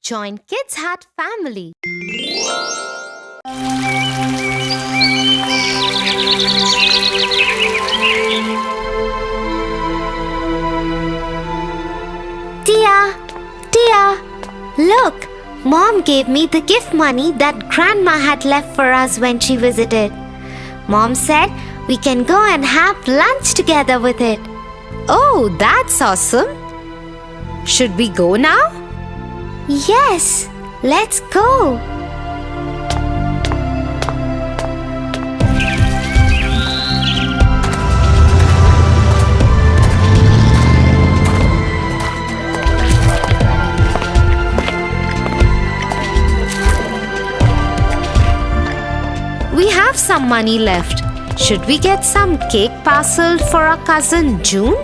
Join Kids Hat family. Tia, look, Mom gave me the gift money that Grandma had left for us when she visited. Mom said we can go and have lunch together with it. Oh, that's awesome. Should we go now? Yes, let's go. We have some money left. Should we get some cake parcel for our cousin June?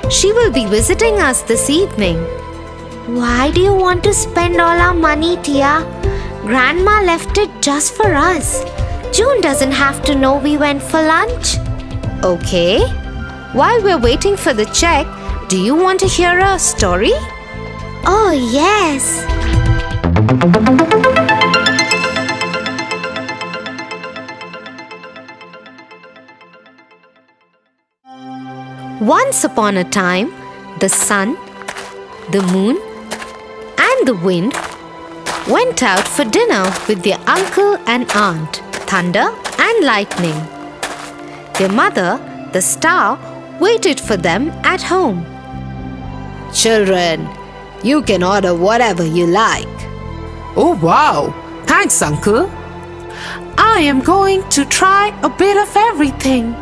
She will be visiting us this evening. Why do you want to spend all our money, Tia? Grandma left it just for us. June doesn't have to know we went for lunch. Okay. While we're waiting for the check, do you want to hear a story? Oh, yes. Once upon a time, the sun, the moon, and the wind went out for dinner with their uncle and aunt, thunder and lightning. Their mother, the star, waited for them at home. Children, you can order whatever you like. Oh wow! Thanks, Uncle. I am going to try a bit of everything.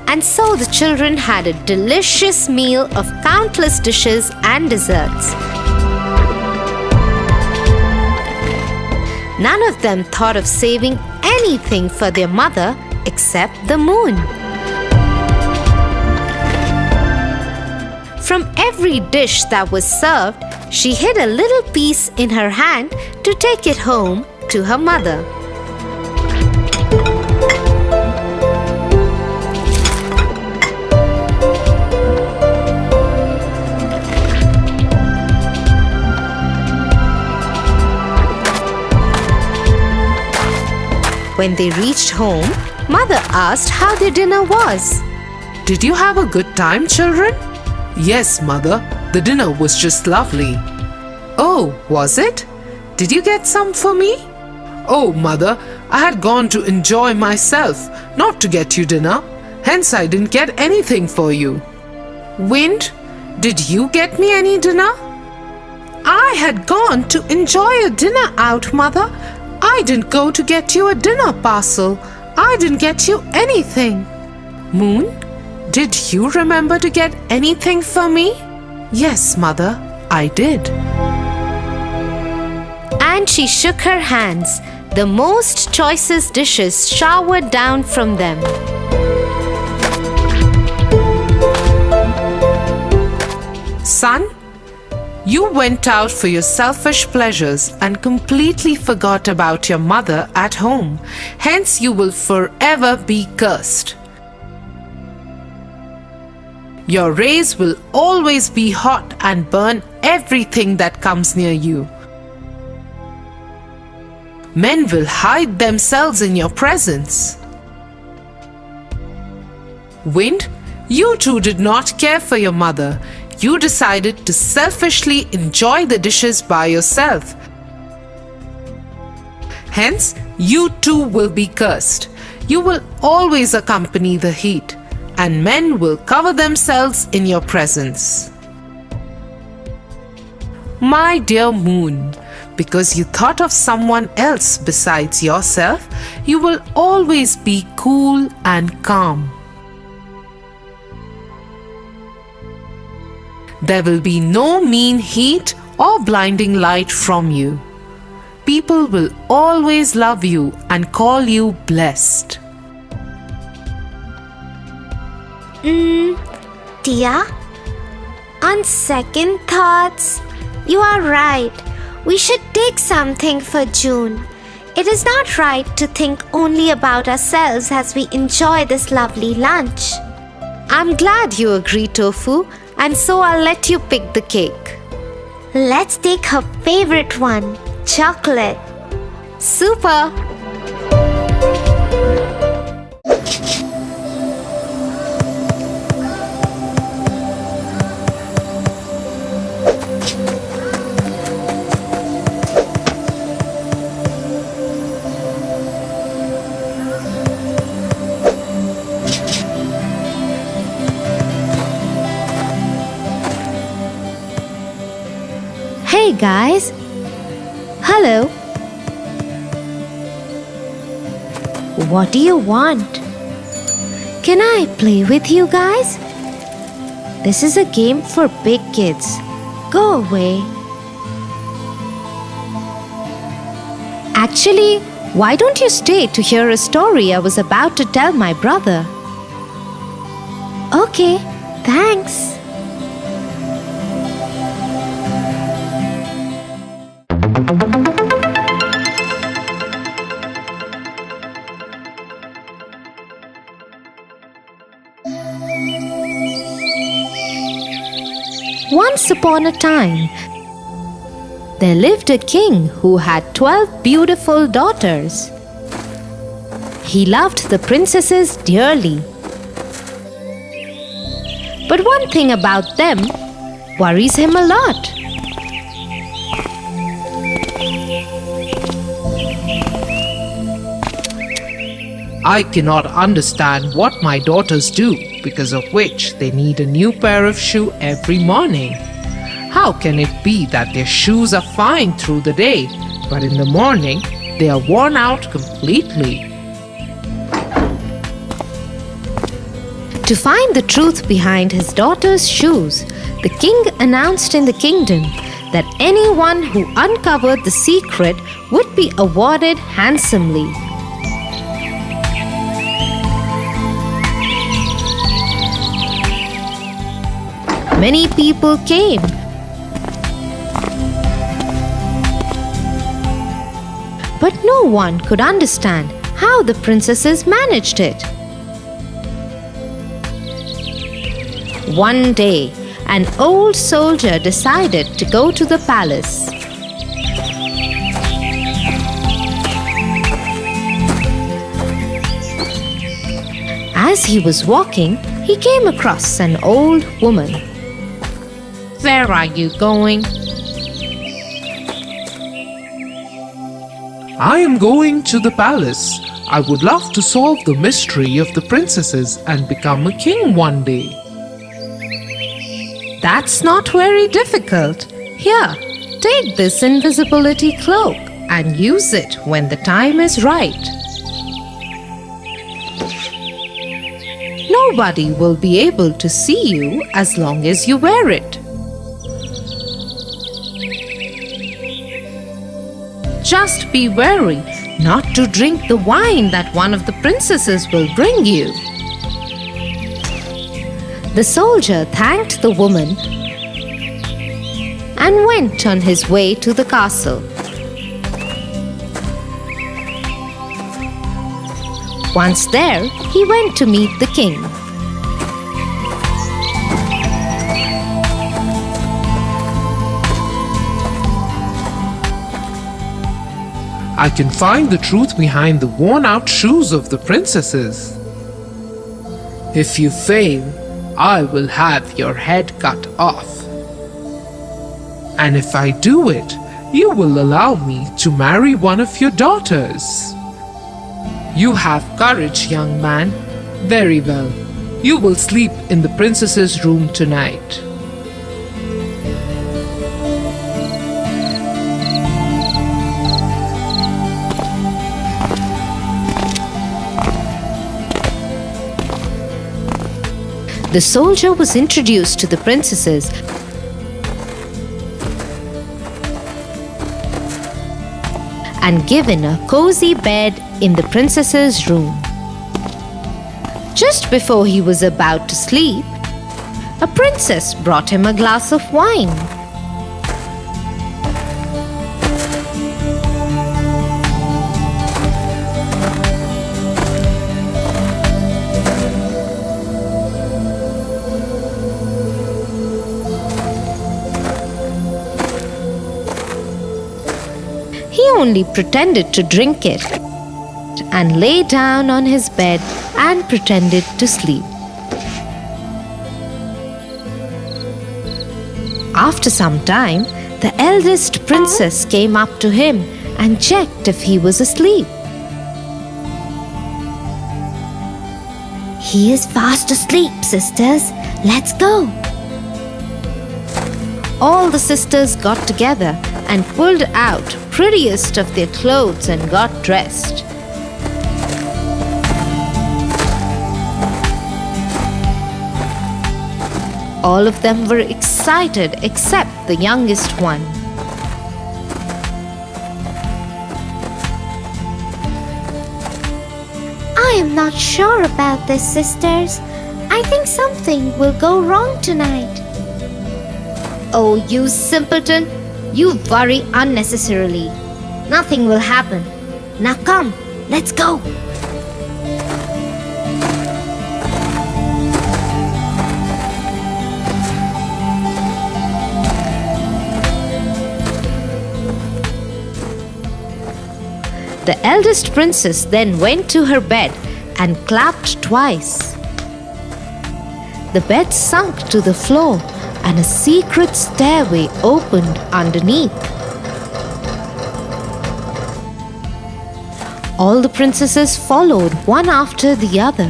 And so the children had a delicious meal of countless dishes and desserts. None of them thought of saving anything for their mother except the moon. From every dish that was served, she hid a little piece in her hand to take it home to her mother. When they reached home, Mother asked how their dinner was. Did you have a good time, children? Yes, Mother. The dinner was just lovely. Oh, was it? Did you get some for me? Oh, Mother, I had gone to enjoy myself, not to get you dinner. Hence, I didn't get anything for you. Wind, did you get me any dinner? I had gone to enjoy a dinner out, Mother. I didn't go to get you a dinner parcel. I didn't get you anything. Moon, did you remember to get anything for me? Yes, Mother, I did. And she shook her hands. The most choicest dishes showered down from them. Son, you went out for your selfish pleasures and completely forgot about your mother at home. Hence, you will forever be cursed. Your rays will always be hot and burn everything that comes near you. Men will hide themselves in your presence. Wind, you too did not care for your mother. You decided to selfishly enjoy the dishes by yourself. Hence, you too will be cursed. You will always accompany the heat, and men will cover themselves in your presence. My dear moon, because you thought of someone else besides yourself, you will always be cool and calm. There will be no mean heat or blinding light from you. People will always love you and call you blessed. Tia, on second thoughts, you are right. We should take something for June. It is not right to think only about ourselves as we enjoy this lovely lunch. I'm glad you agree, Tofu, and so I'll let you pick the cake. Let's take her favorite one, chocolate. Super! Hey guys! Hello! What do you want? Can I play with you guys? This is a game for big kids. Go away. Actually, why don't you stay to hear a story I was about to tell my brother? Okay, thanks. Once upon a time, there lived a king who had 12 beautiful daughters. He loved the princesses dearly. But one thing about them worries him a lot. I cannot understand what my daughters do, because of which they need a new pair of shoes every morning. How can it be that their shoes are fine through the day, but in the morning they are worn out completely? To find the truth behind his daughter's shoes, the king announced in the kingdom that anyone who uncovered the secret would be awarded handsomely. Many people came. But no one could understand how the princesses managed it. One day, an old soldier decided to go to the palace. As he was walking, he came across an old woman. Where are you going? I am going to the palace. I would love to solve the mystery of the princesses and become a king one day. That's not very difficult. Here, take this invisibility cloak and use it when the time is right. Nobody will be able to see you as long as you wear it. Just be wary not to drink the wine that one of the princesses will bring you. The soldier thanked the woman and went on his way to the castle. Once there, he went to meet the king. I can find the truth behind the worn-out shoes of the princesses. If you fail, I will have your head cut off. And if I do it, you will allow me to marry one of your daughters. You have courage, young man. Very well. You will sleep in the princess's room tonight. The soldier was introduced to the princesses and given a cozy bed in the princess's room. Just before he was about to sleep, a princess brought him a glass of wine. He only pretended to drink it and lay down on his bed and pretended to sleep. After some time, the eldest princess came up to him and checked if he was asleep. He is fast asleep, sisters. Let's go. All the sisters got together and pulled out prettiest of their clothes and got dressed. All of them were excited except the youngest one. I am not sure about this, sisters. I think something will go wrong tonight. Oh, you simpleton! You worry unnecessarily. Nothing will happen. Now come, let's go. The eldest princess then went to her bed and clapped twice. The bed sunk to the floor and a secret stairway opened underneath. All the princesses followed one after the other.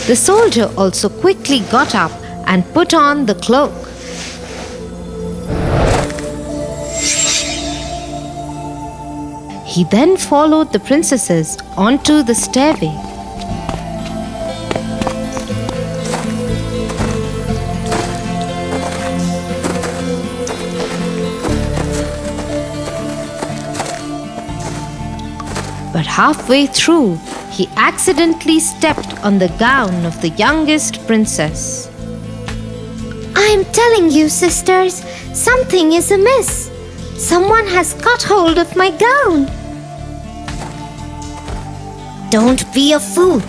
The soldier also quickly got up and put on the cloak. He then followed the princesses onto the stairway. But halfway through, he accidentally stepped on the gown of the youngest princess. I am telling you, sisters, something is amiss. Someone has got hold of my gown. Don't be a fool.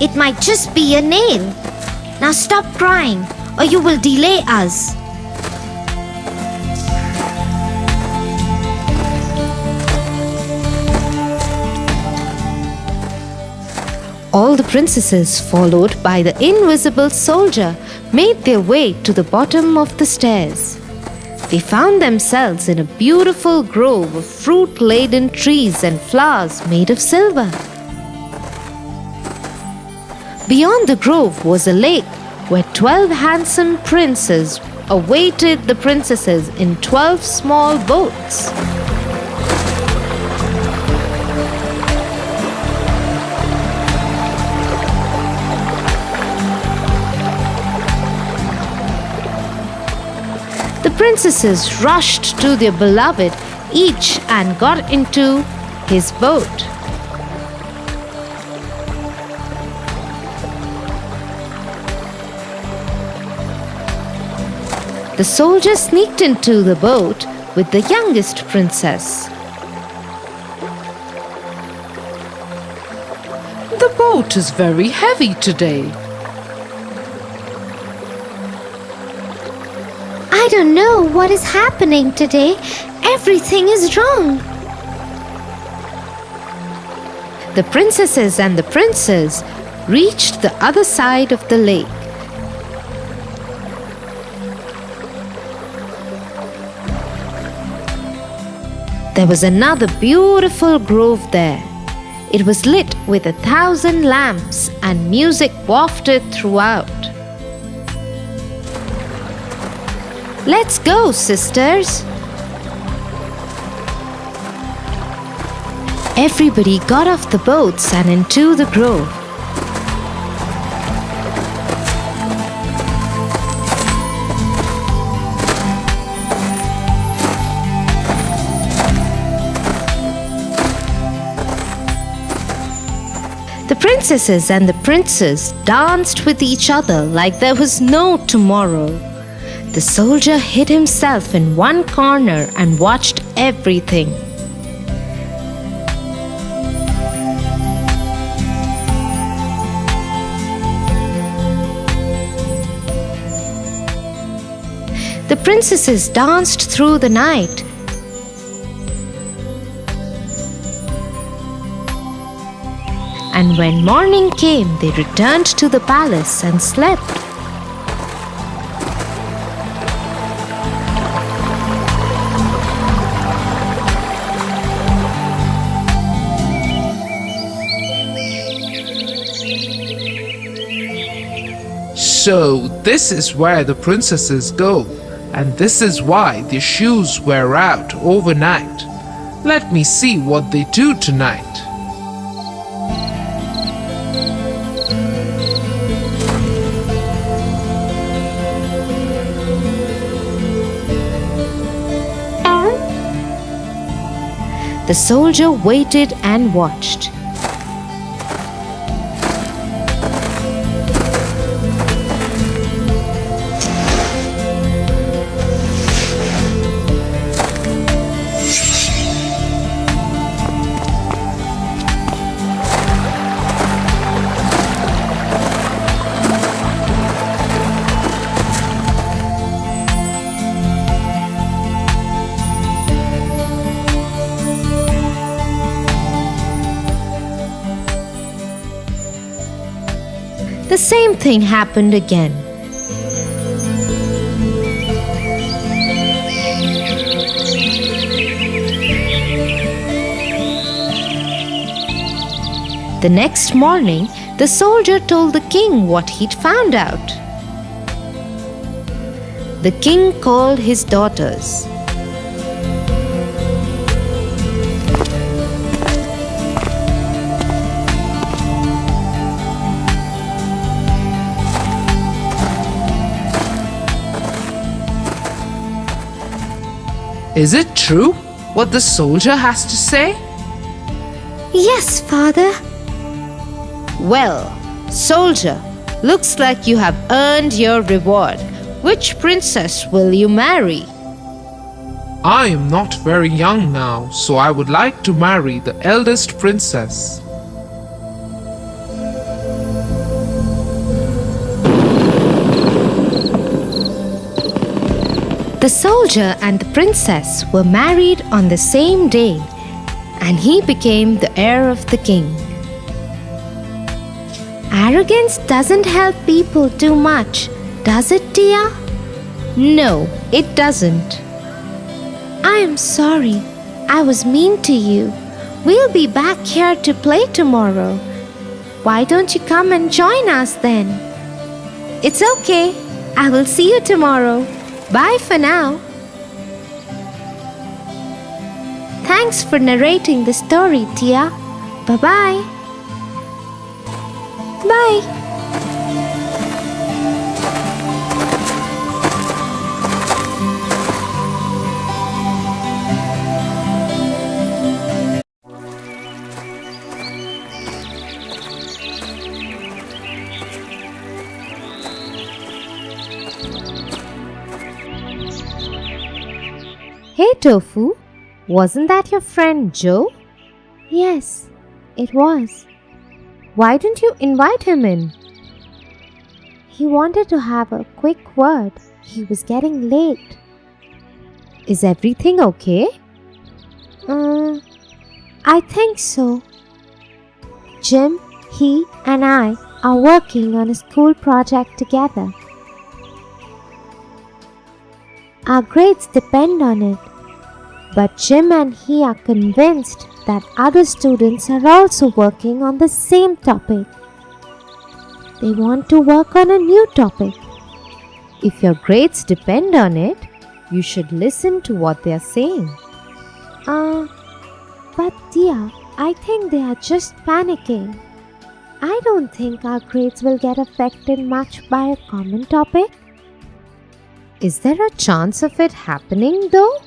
It might just be a nail. Now stop crying, or you will delay us. All the princesses, followed by the invisible soldier, made their way to the bottom of the stairs. They found themselves in a beautiful grove of fruit-laden trees and flowers made of silver. Beyond the grove was a lake where 12 handsome princes awaited the princesses in 12 small boats. The princesses rushed to their beloved, each and got into his boat. The soldier sneaked into the boat with the youngest princess. The boat is very heavy today. I don't know what is happening today. Everything is wrong. The princesses and the princes reached the other side of the lake. There was another beautiful grove there. It was lit with 1,000 lamps and music wafted throughout. Let's go, sisters. Everybody got off the boats and into the grove. The princesses and the princes danced with each other like there was no tomorrow. The soldier hid himself in one corner and watched everything. princesses danced through the night. And when morning came, they returned to the palace and slept. So, this is where the princesses go, and this is why their shoes wear out overnight. Let me see what they do tonight. The soldier waited and watched. The same thing happened again. The next morning, the soldier told the king what he'd found out. The king called his daughters. Is it true what the soldier has to say? Yes, father. Well, soldier, looks like you have earned your reward. Which princess will you marry? I am not very young now, so I would like to marry the eldest princess. The soldier and the princess were married on the same day, and he became the heir of the king. Arrogance doesn't help people too much, does it, Tia? No, it doesn't. I am sorry. I was mean to you. We'll be back here to play tomorrow. Why don't you come and join us then? It's okay. I will see you tomorrow. Bye for now. Thanks for narrating the story, Tia. Bye-bye. Bye. Hey Tofu, wasn't that your friend Joe? Yes, it was. Why didn't you invite him in? He wanted to have a quick word. He was getting late. Is everything okay? I think so. Jim, he and I are working on a school project together. Our grades depend on it. But Jim and he are convinced that other students are also working on the same topic. They want to work on a new topic. If your grades depend on it, you should listen to what they are saying. But dear, I think they are just panicking. I don't think our grades will get affected much by a common topic. Is there a chance of it happening though?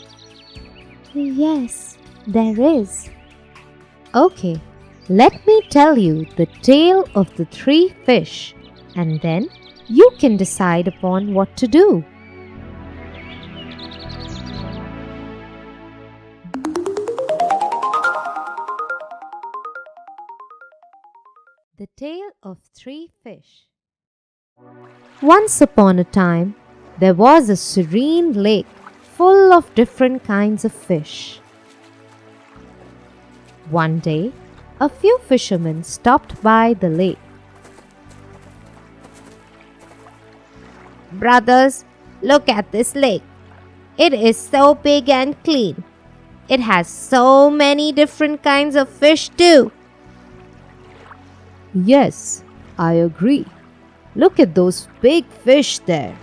Yes, there is. Okay, let me tell you the tale of the three fish, and then you can decide upon what to do. The Tale of Three Fish. Once upon a time, there was a serene lake full of different kinds of fish. One day, a few fishermen stopped by the lake. Brothers, look at this lake. It is so big and clean. It has so many different kinds of fish too. Yes, I agree. Look at those big fish there.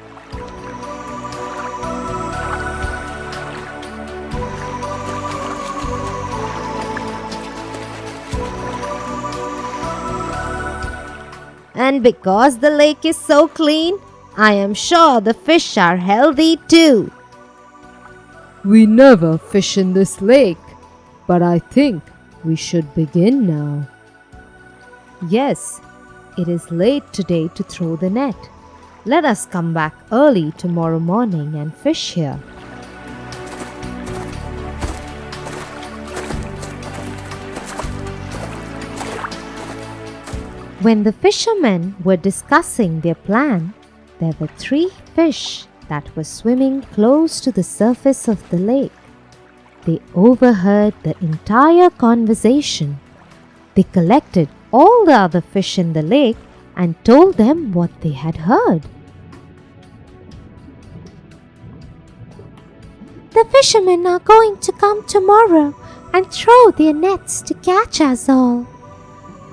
And because the lake is so clean, I am sure the fish are healthy too. We never fish in this lake, but I think we should begin now. Yes, it is late today to throw the net. Let us come back early tomorrow morning and fish here. When the fishermen were discussing their plan, there were 3 fish that were swimming close to the surface of the lake. They overheard the entire conversation. They collected all the other fish in the lake and told them what they had heard. The fishermen are going to come tomorrow and throw their nets to catch us all.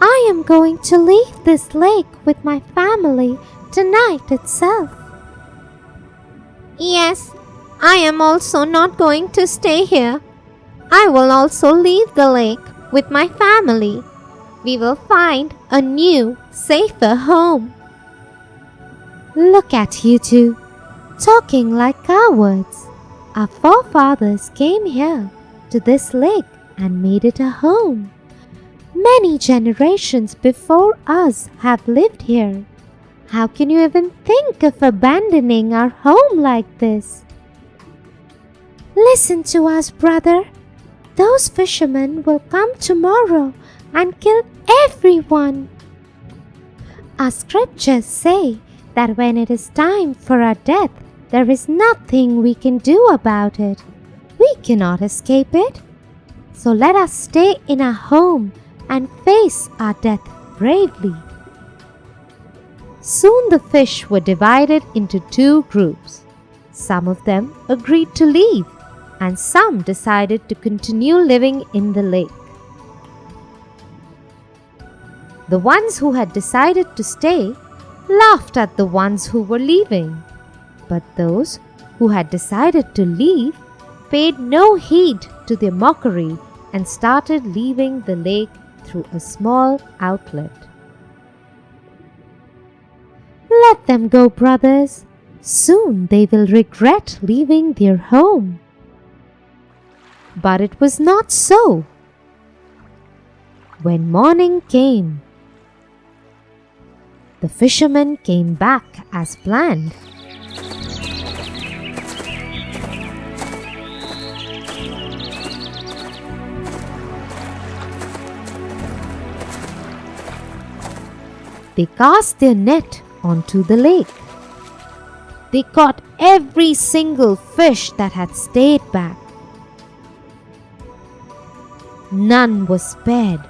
I am going to leave this lake with my family tonight itself. Yes, I am also not going to stay here. I will also leave the lake with my family. We will find a new, safer home. Look at you two, talking like cowards. Our forefathers came here to this lake and made it a home. Many generations before us have lived here. How can you even think of abandoning our home like this? Listen to us, brother. Those fishermen will come tomorrow and kill everyone. Our scriptures say that when it is time for our death, there is nothing we can do about it. We cannot escape it. So let us stay in our home and face our death bravely. Soon the fish were divided into 2 groups. Some of them agreed to leave, and some decided to continue living in the lake. The ones who had decided to stay laughed at the ones who were leaving, but those who had decided to leave paid no heed to their mockery and started leaving the lake through a small outlet. Let them go, brothers. Soon they will regret leaving their home. But it was not so. When morning came, the fishermen came back as planned. They cast their net onto the lake. They caught every single fish that had stayed back. None was spared,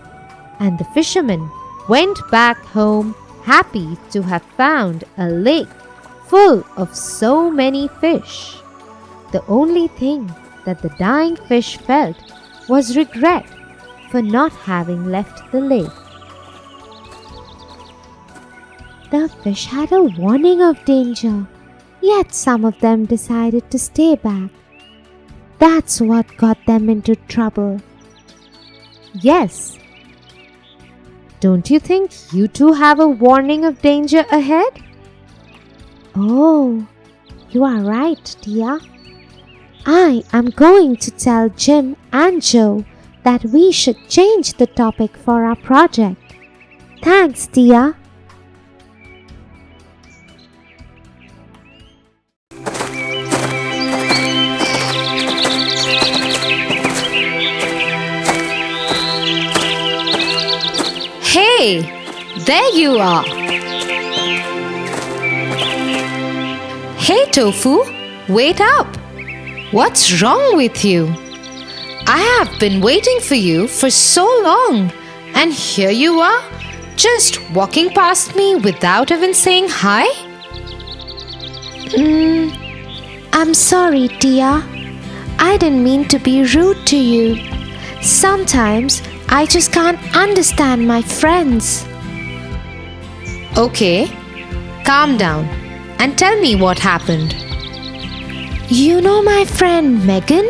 and the fishermen went back home happy to have found a lake full of so many fish. The only thing that the dying fish felt was regret for not having left the lake. The fish had a warning of danger, yet some of them decided to stay back. That's what got them into trouble. Yes. Don't you think you too have a warning of danger ahead? Oh, you are right, Tia. I am going to tell Jim and Joe that we should change the topic for our project. Thanks, Tia. Hey, there you are. Hey Tofu, wait up! What's wrong with you? I have been waiting for you for so long, and here you are, just walking past me without even saying hi? I'm sorry, Tia. I didn't mean to be rude to you. Sometimes I just can't understand my friends. Okay, calm down and tell me what happened. You know my friend Megan?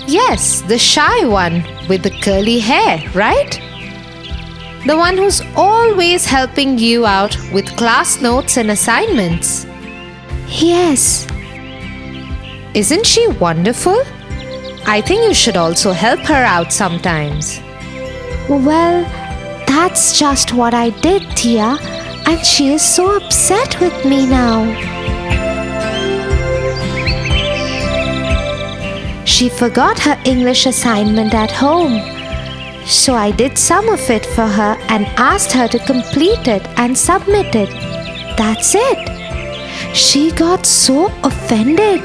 Yes, the shy one with the curly hair, right? The one who's always helping you out with class notes and assignments. Yes. Isn't she wonderful? I think you should also help her out sometimes. Well, that's just what I did, Tia, and she is so upset with me now. She forgot her English assignment at home. So I did some of it for her and asked her to complete it and submit it. That's it. She got so offended.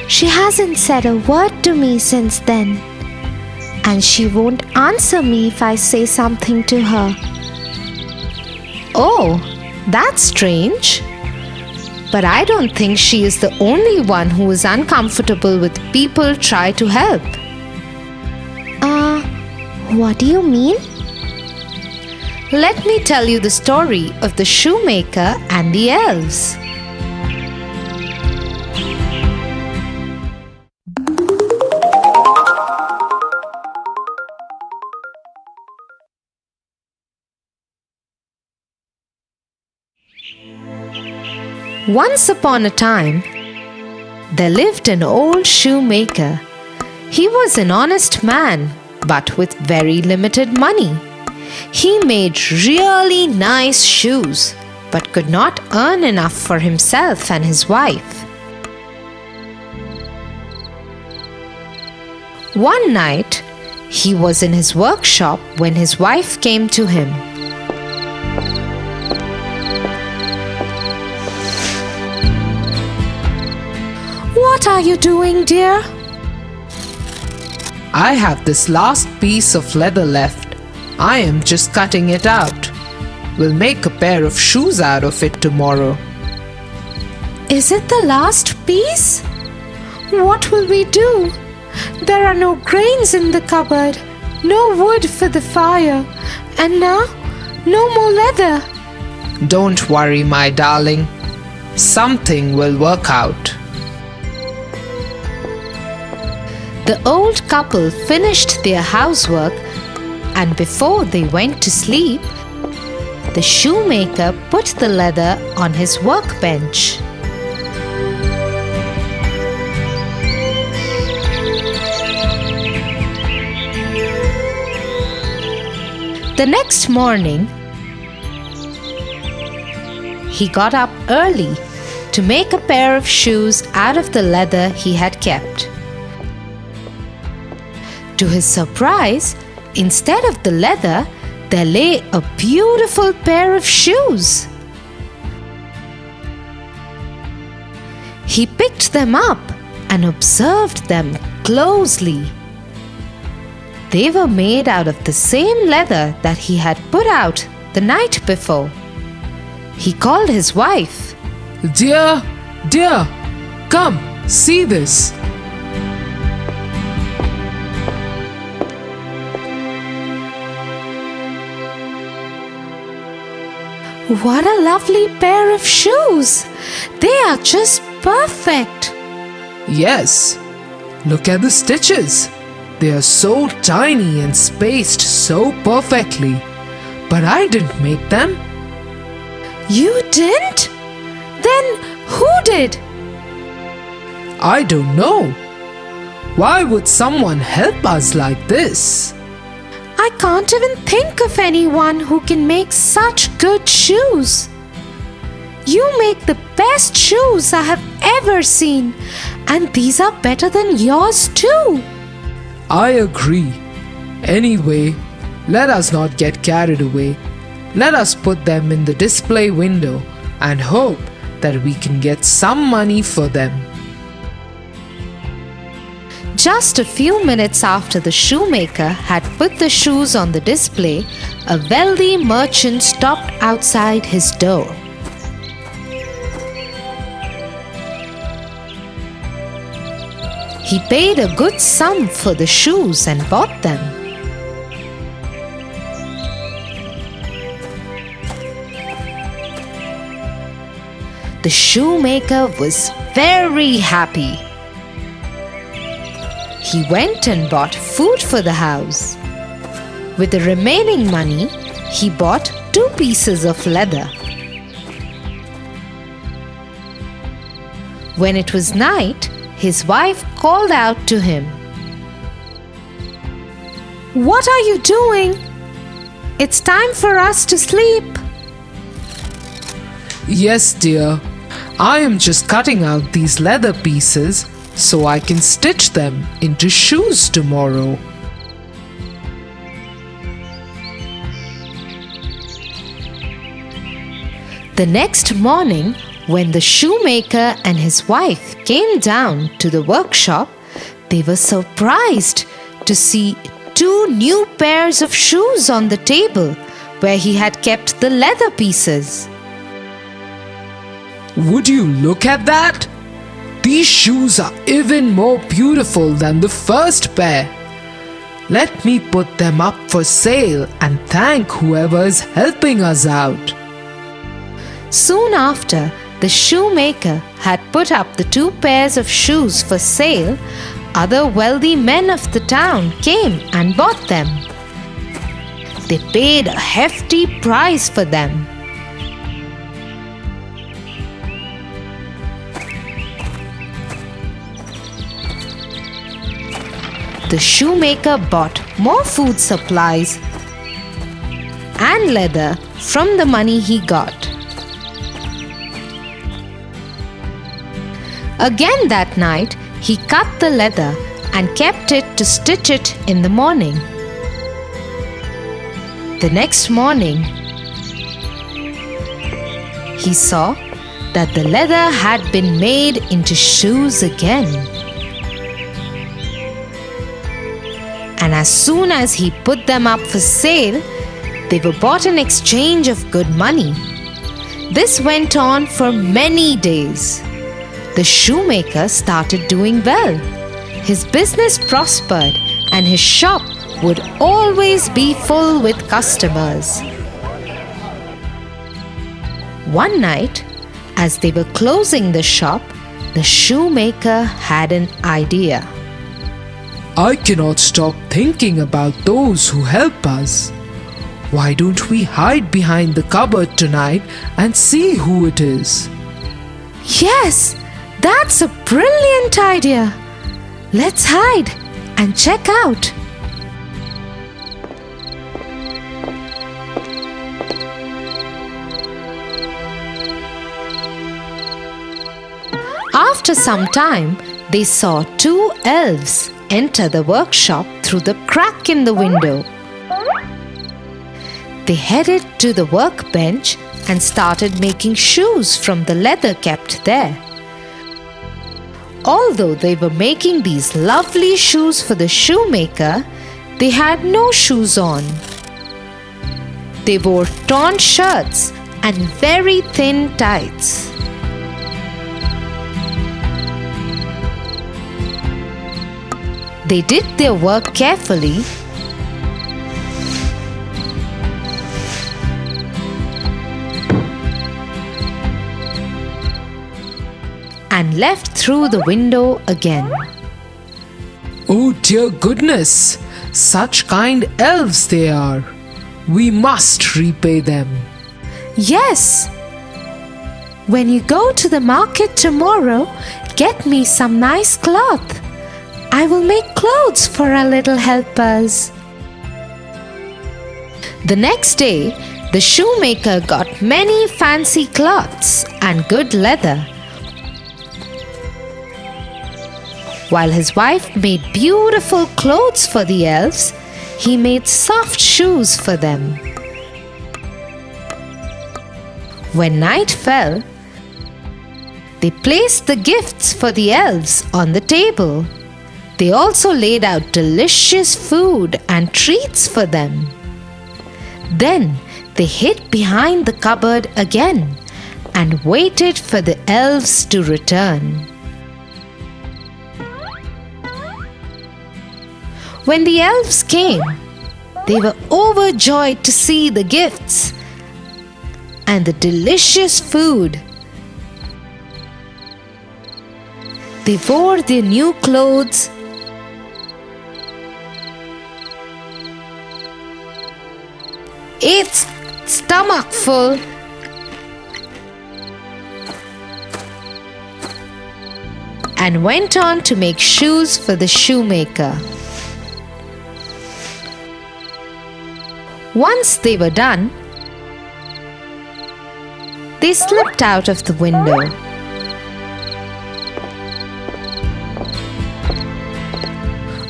She hasn't said a word to me since then. And she won't answer me if I say something to her. Oh, that's strange. But I don't think she is the only one who is uncomfortable with people try to help. What do you mean? Let me tell you the story of the Shoemaker and the Elves. Once upon a time, there lived an old shoemaker. He was an honest man, but with very limited money. He made really nice shoes, but could not earn enough for himself and his wife. One night, he was in his workshop when his wife came to him. What are you doing, dear? I have this last piece of leather left. I am just cutting it out. We'll make a pair of shoes out of it tomorrow. Is it the last piece? What will we do? There are no grains in the cupboard, no wood for the fire, and now no more leather. Don't worry, my darling. Something will work out. The old couple finished their housework, and before they went to sleep, the shoemaker put the leather on his workbench. The next morning, he got up early to make a pair of shoes out of the leather he had kept. To his surprise, instead of the leather, there lay a beautiful pair of shoes. He picked them up and observed them closely. They were made out of the same leather that he had put out the night before. He called his wife. Dear, come, see this. What a lovely pair of shoes! They are just perfect. Yes, look at the stitches. They are so tiny and spaced so perfectly. But I didn't make them. You didn't? Then who did? I don't know. Why would someone help us like this? I can't even think of anyone who can make such good shoes. You make the best shoes I have ever seen, and these are better than yours too. I agree. Anyway, let us not get carried away. Let us put them in the display window and hope that we can get some money for them." Just a few minutes after the shoemaker had put the shoes on the display, a wealthy merchant stopped outside his door. He paid a good sum for the shoes and bought them. The shoemaker was very happy. He went and bought food for the house. With the remaining money, he bought 2 pieces of leather. When it was night, his wife called out to him, "What are you doing? It's time for us to sleep." "Yes, dear. I am just cutting out these leather pieces so I can stitch them into shoes tomorrow." The next morning, when the shoemaker and his wife came down to the workshop, they were surprised to see 2 new pairs of shoes on the table where he had kept the leather pieces. "Would you look at that? These shoes are even more beautiful than the first pair. Let me put them up for sale and thank whoever is helping us out." Soon after, the shoemaker had put up the 2 pairs of shoes for sale. Other wealthy men of the town came and bought them. They paid a hefty price for them. The shoemaker bought more food supplies and leather from the money he got. Again that night, he cut the leather and kept it to stitch it in the morning. The next morning, he saw that the leather had been made into shoes again. And as soon as he put them up for sale, they were bought in exchange of good money. This went on for many days. The shoemaker started doing well. His business prospered and his shop would always be full with customers. One night, as they were closing the shop, the shoemaker had an idea. "I cannot stop thinking about those who help us. Why don't we hide behind the cupboard tonight and see who it is?" Yes, that's a brilliant idea. Let's hide and check out. After some time, they saw 2 elves enter the workshop through the crack in the window. They headed to the workbench and started making shoes from the leather kept there. Although they were making these lovely shoes for the shoemaker, they had no shoes on. They wore torn shirts and very thin tights. They did their work carefully and left through the window again. "Oh dear goodness, such kind elves they are. We must repay them." Yes. When you go to the market tomorrow, get me some nice cloth. I will make clothes for our little helpers. The next day, the shoemaker got many fancy cloths and good leather, while his wife made beautiful clothes for the elves. He made soft shoes for them. When night fell, they placed the gifts for the elves on the table. They also laid out delicious food and treats for them. Then they hid behind the cupboard again and waited for the elves to return. When the elves came, they were overjoyed to see the gifts and the delicious food. They wore their new clothes ate stomach full and went on to make shoes for the shoemaker. Once they were done, they slipped out of the window.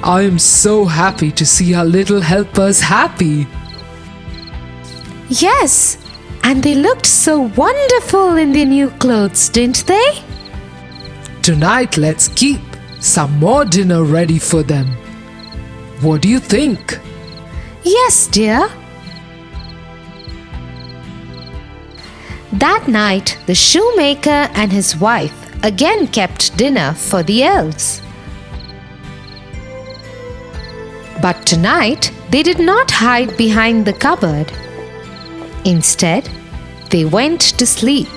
I am so happy to see our little helpers happy. Yes, and they looked so wonderful in their new clothes, didn't they? Tonight, let's keep some more dinner ready for them. What do you think? Yes, dear. That night, the shoemaker and his wife again kept dinner for the elves. But tonight, they did not hide behind the cupboard. Instead, they went to sleep.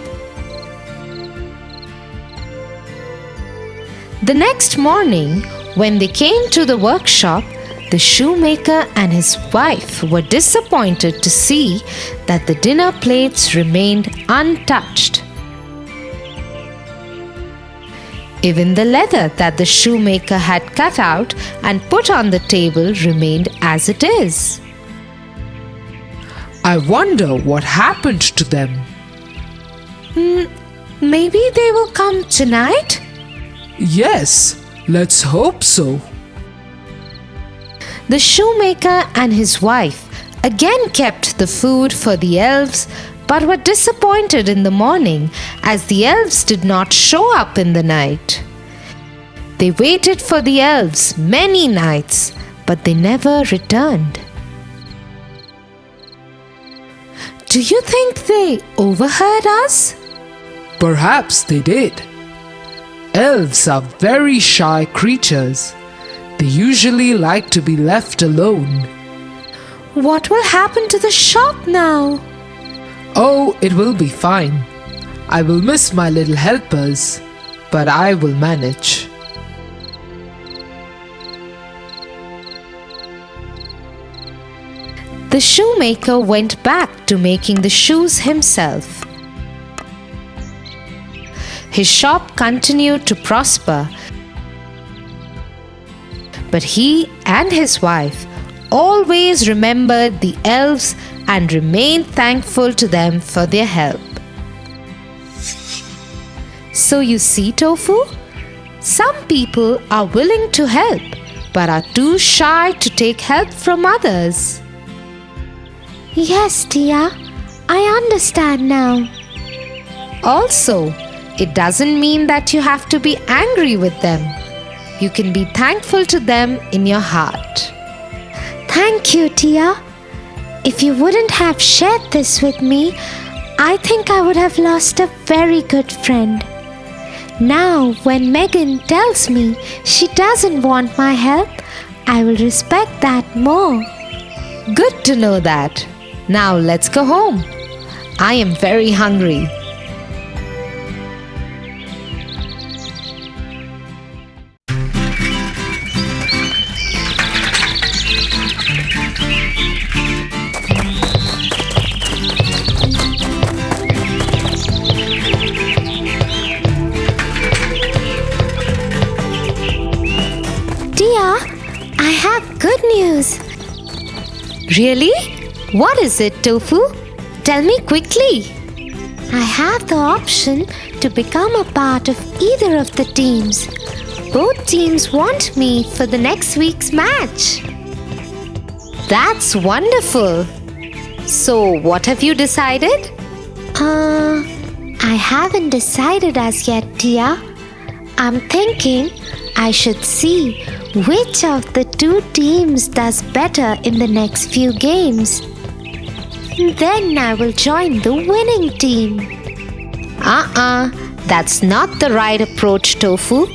The next morning, when they came to the workshop, the shoemaker and his wife were disappointed to see that the dinner plates remained untouched. Even the leather that the shoemaker had cut out and put on the table remained as it is. I wonder what happened to them. Maybe they will come tonight? Yes, let's hope so. The shoemaker and his wife again kept the food for the elves, but were disappointed in the morning as the elves did not show up in the night. They waited for the elves many nights, but they never returned. Do you think they overheard us? Perhaps they did. Elves are very shy creatures. They usually like to be left alone. What will happen to the shop now? Oh, it will be fine. I will miss my little helpers, but I will manage. The shoemaker went back to making the shoes himself. His shop continued to prosper, but he and his wife always remembered the elves and remained thankful to them for their help. So you see, Tofu, some people are willing to help but are too shy to take help from others. Yes, Tia, I understand now. Also, it doesn't mean that you have to be angry with them. You can be thankful to them in your heart. Thank you, Tia. If you wouldn't have shared this with me, I think I would have lost a very good friend. Now, when Megan tells me she doesn't want my help, I will respect that more. Good to know that. Now let's go home. I am very hungry. Tia, I have good news. Really? What is it, Tofu? Tell me quickly. I have the option to become a part of either of the teams. Both teams want me for the next week's match. That's wonderful. So, what have you decided? I haven't decided as yet, Tia. I'm thinking I should see which of the two teams does better in the next few games. Then I will join the winning team. That's not the right approach, Tofu.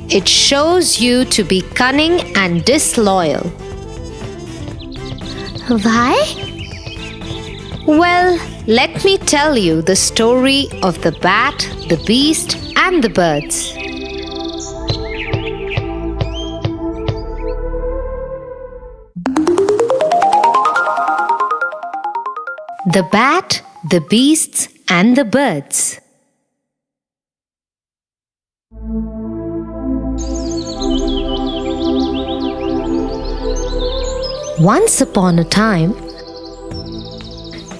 It shows you to be cunning and disloyal. Why? Well, let me tell you the story of the bat, the beast, and the birds. The bat, the beasts, and the birds. Once upon a time,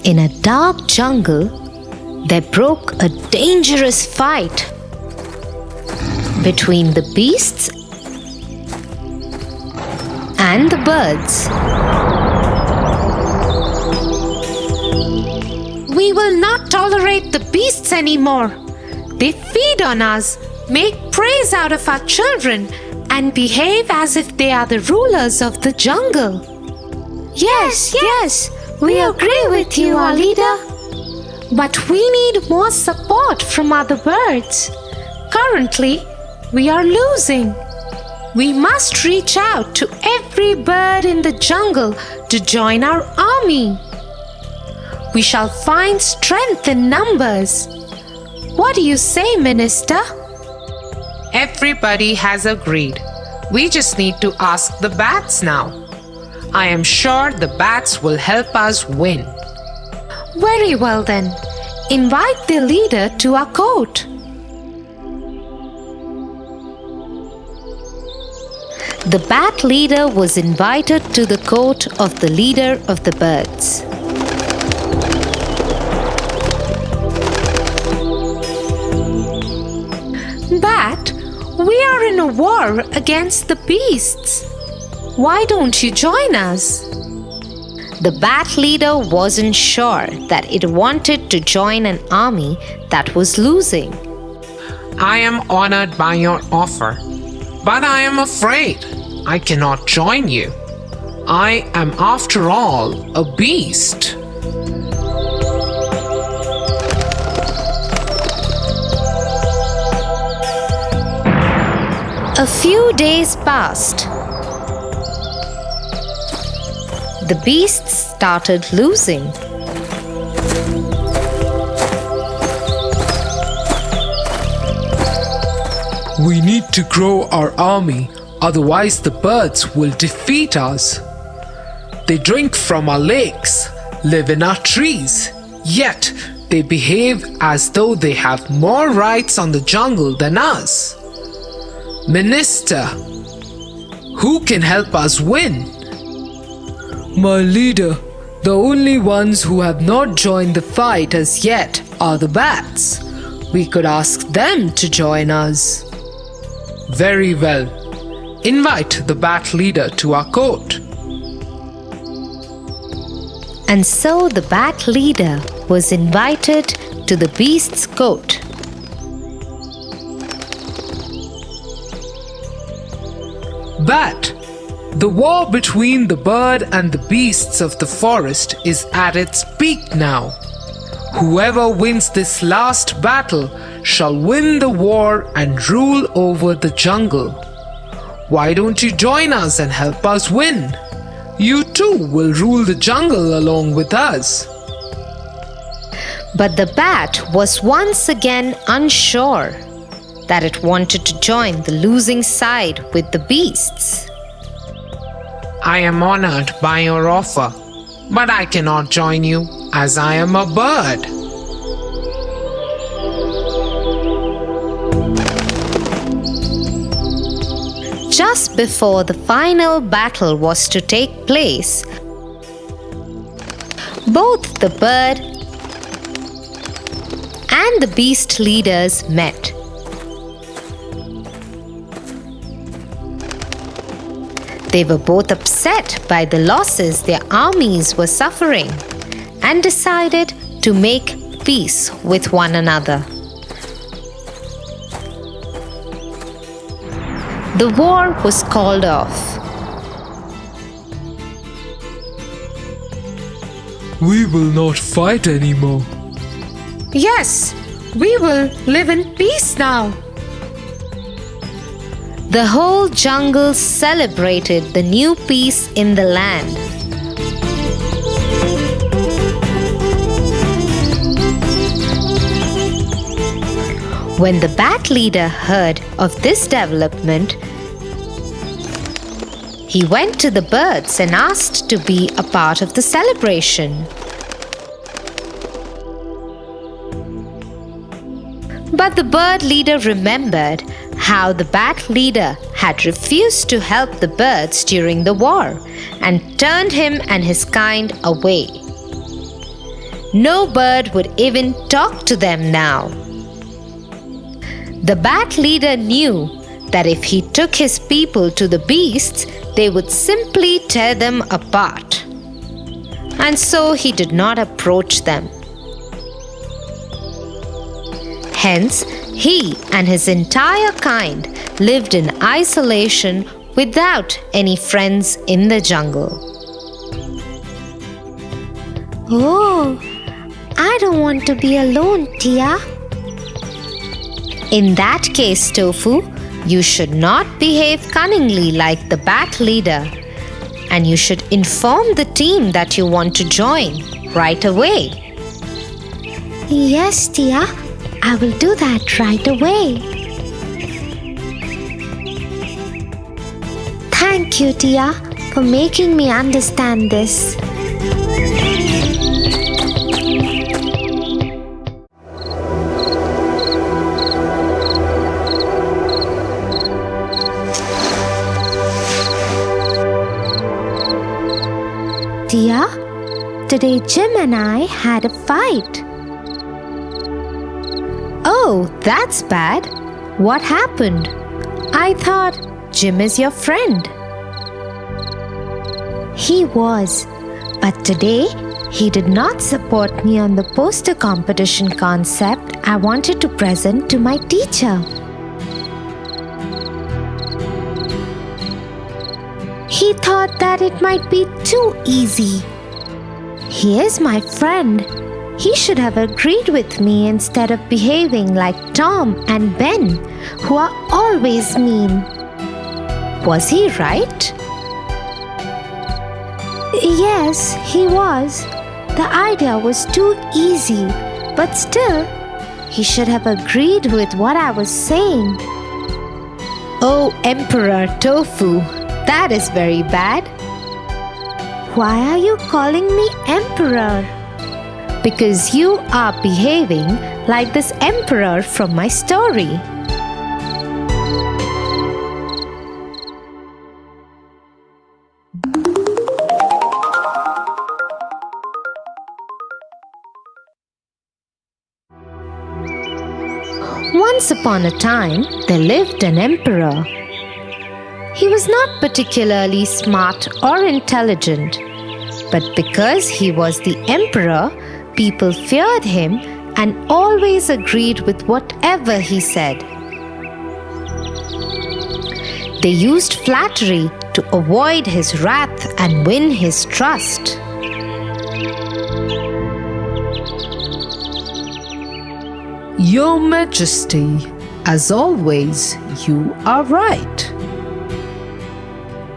in a dark jungle, there broke a dangerous fight between the beasts and the birds. We will not tolerate the beasts anymore. They feed on us, make praise out of our children, and behave as if they are the rulers of the jungle. Yes, we agree with you, our leader. But we need more support from other birds. Currently, we are losing. We must reach out to every bird in the jungle to join our army. We shall find strength in numbers. What do you say, Minister? Everybody has agreed. We just need to ask the bats now. I am sure the bats will help us win. Very well then. Invite the leader to our court. The bat leader was invited to the court of the leader of the birds. Bat, we are in a war against the beasts. Why don't you join us? The bat leader wasn't sure that it wanted to join an army that was losing. I am honored by your offer, but I am afraid I cannot join you. I am, after all, a beast. A few days passed. The beasts started losing. We need to grow our army, otherwise the birds will defeat us. They drink from our lakes, live in our trees, yet they behave as though they have more rights on the jungle than us. Minister, who can help us win? My leader, the only ones who have not joined the fight as yet are the bats. We could ask them to join us. Very well. Invite the bat leader to our court. And so the bat leader was invited to the beast's court. Bat, the war between the bird and the beasts of the forest is at its peak now. Whoever wins this last battle shall win the war and rule over the jungle. Why don't you join us and help us win? You too will rule the jungle along with us. But the bat was once again unsure that it wanted to join the losing side with the beasts. I am honored by your offer, but I cannot join you as I am a bird. Just before the final battle was to take place, both the bird and the beast leaders met. They were both upset by the losses their armies were suffering and decided to make peace with one another. The war was called off. We will not fight anymore. Yes, we will live in peace now. The whole jungle celebrated the new peace in the land. When the bat leader heard of this development, he went to the birds and asked to be a part of the celebration. But the bird leader remembered how the bat leader had refused to help the birds during the war and turned him and his kind away. No bird would even talk to them now. The bat leader knew that if he took his people to the beasts, they would simply tear them apart. And so he did not approach them. Hence, he and his entire kind lived in isolation without any friends in the jungle. Oh, I don't want to be alone, Tia. In that case, Tofu, you should not behave cunningly like the bat leader, and you should inform the team that you want to join right away. Yes, Tia, I will do that right away. Thank you, Tia, for making me understand this. Tia, today Jim and I had a fight. Oh, that's bad. What happened? I thought Jim is your friend. He was, but today he did not support me on the poster competition concept I wanted to present to my teacher. He thought that it might be too easy. He is my friend. He should have agreed with me instead of behaving like Tom and Ben, who are always mean. Was he right? Yes, he was. The idea was too easy, but still, he should have agreed with what I was saying. Oh, Emperor Tofu, that is very bad. Why are you calling me Emperor? Because you are behaving like this emperor from my story. Once upon a time, there lived an emperor. He was not particularly smart or intelligent, but because he was the emperor, people feared him and always agreed with whatever he said. They used flattery to avoid his wrath and win his trust. Your Majesty, as always, you are right.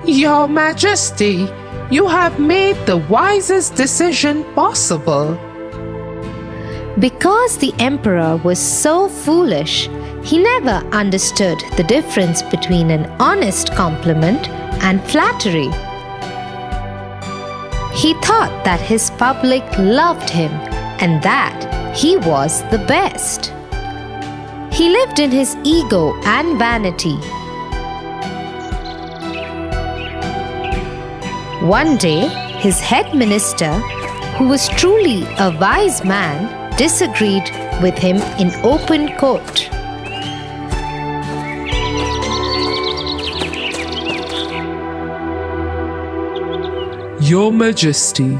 Your Majesty, you have made the wisest decision possible. Because the emperor was so foolish, he never understood the difference between an honest compliment and flattery. He thought that his public loved him and that he was the best. He lived in his ego and vanity. One day, his head minister, who was truly a wise man, disagreed with him in open court. Your Majesty,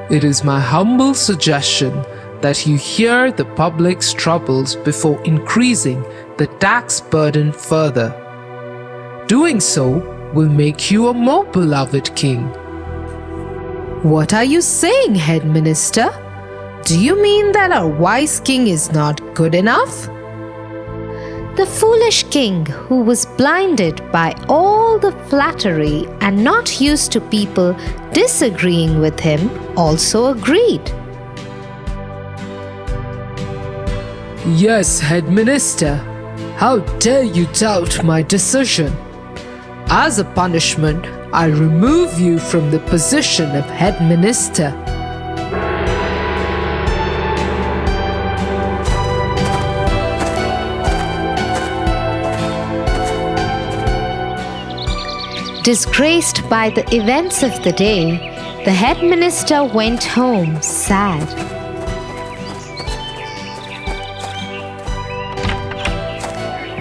it is my humble suggestion that you hear the public's troubles before increasing the tax burden further. Doing so will make you a more beloved king. What are you saying, Head Minister? Do you mean that our wise king is not good enough? The foolish king, who was blinded by all the flattery and not used to people disagreeing with him, also agreed. Yes, Head Minister. How dare you doubt my decision? As a punishment, I remove you from the position of Head Minister. Disgraced by the events of the day, the head minister went home sad.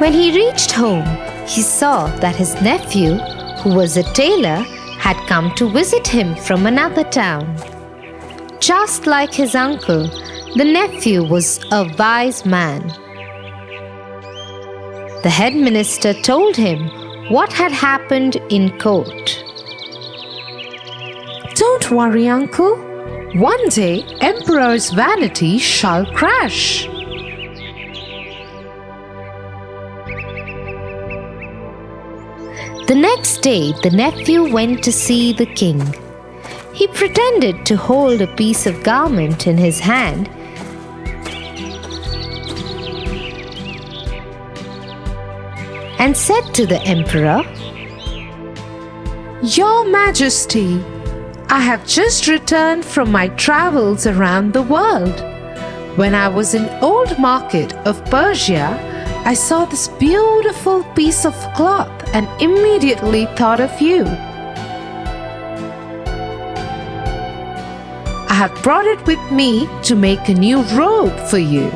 When he reached home, he saw that his nephew, who was a tailor, had come to visit him from another town. Just like his uncle, the nephew was a wise man. The head minister told him what had happened in court. Don't worry, uncle. One day, emperor's vanity shall crash. The next day, the nephew went to see the king. He pretended to hold a piece of garment in his hand and said to the emperor, "Your Majesty, I have just returned from my travels around the world. When I was in Old Market of Persia, I saw this beautiful piece of cloth and immediately thought of you. I have brought it with me to make a new robe for you.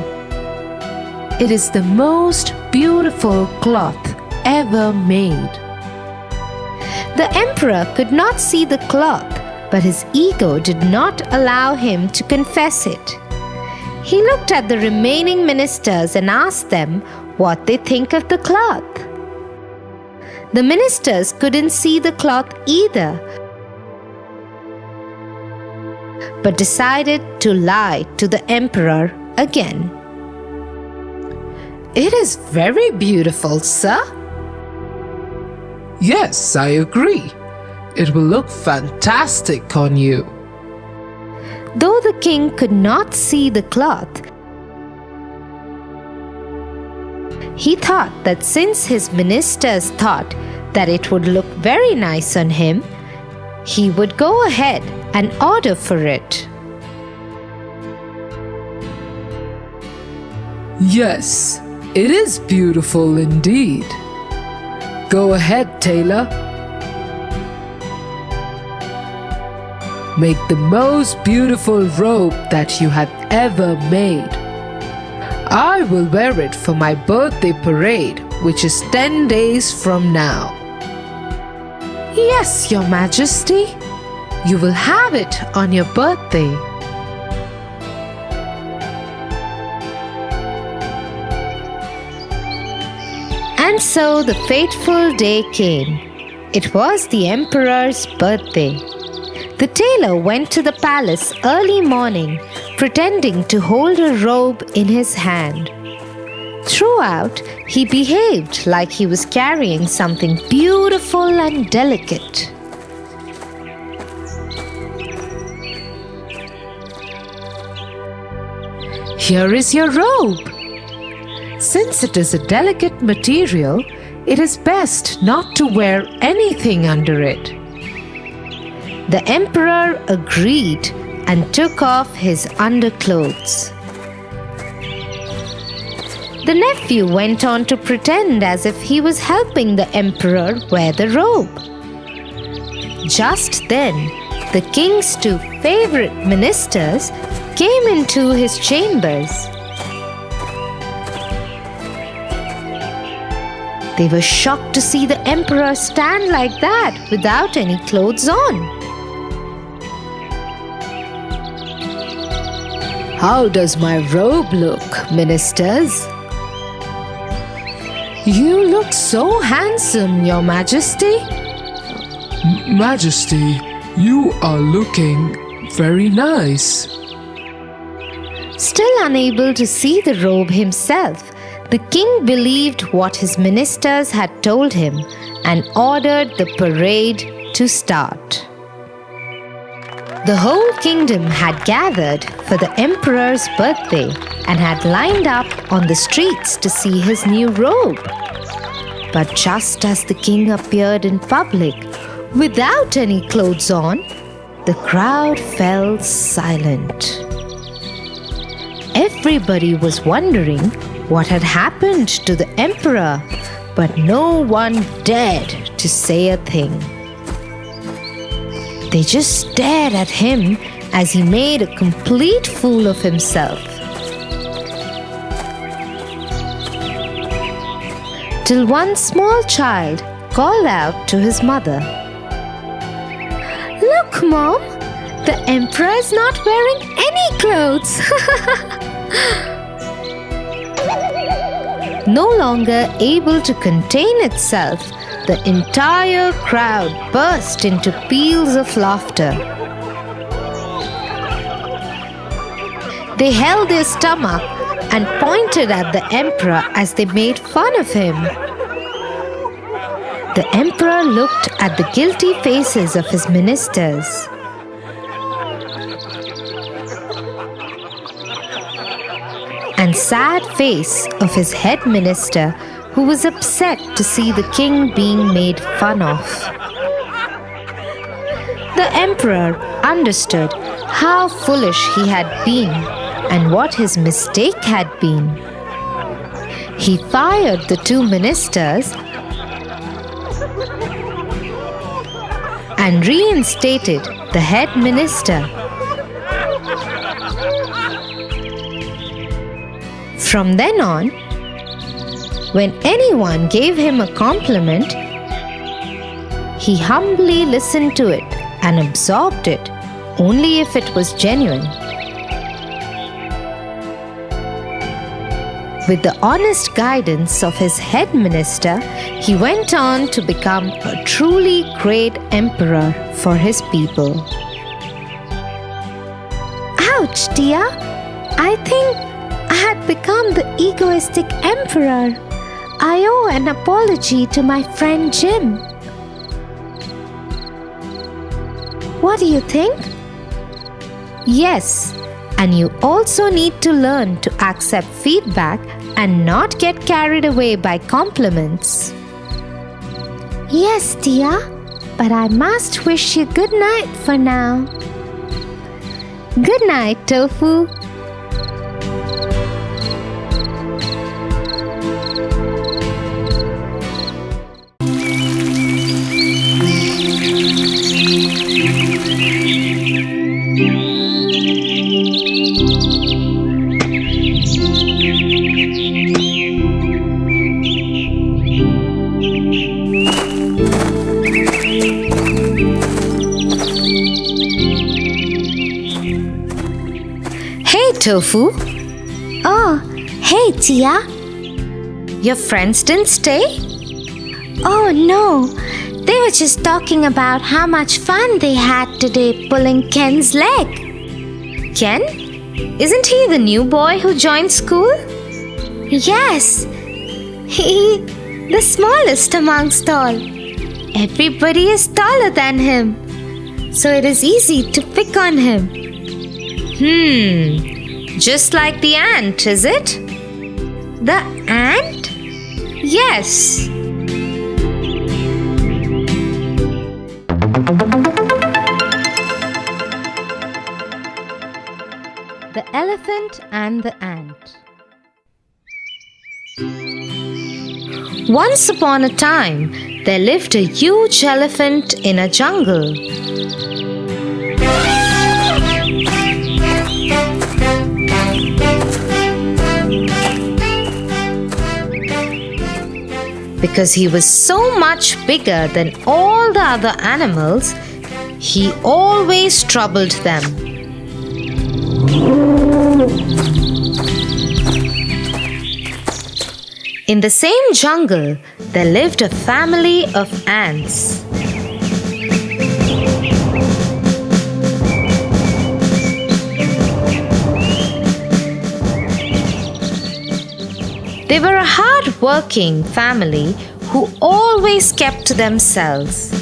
It is the most beautiful cloth ever made." The emperor could not see the cloth, but his ego did not allow him to confess it. He looked at the remaining ministers and asked them what they think of the cloth. The ministers couldn't see the cloth either, but decided to lie to the emperor again. "It is very beautiful, sir." Yes, I agree. It will look fantastic on you. Though the king could not see the cloth, he thought that since his ministers thought that it would look very nice on him, he would go ahead and order for it. Yes, it is beautiful indeed. Go ahead, tailor. Make the most beautiful robe that you have ever made. I will wear it for my birthday parade, which is 10 days from now. "Yes, Your Majesty. You will have it on your birthday." And so the fateful day came. It was the emperor's birthday. The tailor went to the palace early morning, pretending to hold a robe in his hand. Throughout, he behaved like he was carrying something beautiful and delicate. "Here is your robe. Since it is a delicate material, it is best not to wear anything under it." The emperor agreed and took off his underclothes. The nephew went on to pretend as if he was helping the emperor wear the robe. Just then, the king's two favorite ministers came into his chambers. They were shocked to see the emperor stand like that without any clothes on. How does my robe look, ministers? You look so handsome, Your Majesty. Majesty, you are looking very nice. Still unable to see the robe himself, the king believed what his ministers had told him and ordered the parade to start. The whole kingdom had gathered for the emperor's birthday and had lined up on the streets to see his new robe. But just as the king appeared in public without any clothes on, the crowd fell silent. Everybody was wondering what had happened to the emperor, but no one dared to say a thing. They just stared at him as he made a complete fool of himself. Till one small child called out to his mother, "Look, Mom, the emperor is not wearing any clothes." No longer able to contain itself, the entire crowd burst into peals of laughter. They held their stomach and pointed at the emperor as they made fun of him. The emperor looked at the guilty faces of his ministers. And sad face of his head minister, who was upset to see the king being made fun of. The emperor understood how foolish he had been and what his mistake had been. He fired the two ministers and reinstated the head minister. From then on, when anyone gave him a compliment, he humbly listened to it and absorbed it only if it was genuine. With the honest guidance of his head minister, he went on to become a truly great emperor for his people. Ouch, Tia. I think I had become the egoistic emperor. I owe an apology to my friend Jim. What do you think? Yes, and you also need to learn to accept feedback and not get carried away by compliments. Yes, Tia, but I must wish you good night for now. Good night, Tofu. Hey, Tofu. Oh, hey, Tia. Your friends didn't stay? Oh, no. They were just talking about how much fun they had today pulling Ken's leg. Ken? Isn't he the new boy who joined school? Yes. He, the smallest amongst all. Everybody is taller than him, so it is easy to pick on him. Just like the ant, is it? The ant? Yes. The Elephant and the Ant. Once upon a time, there lived a huge elephant in a jungle. Because he was so much bigger than all the other animals, he always troubled them. In the same jungle, there lived a family of ants. They were a hard-working family who always kept to themselves.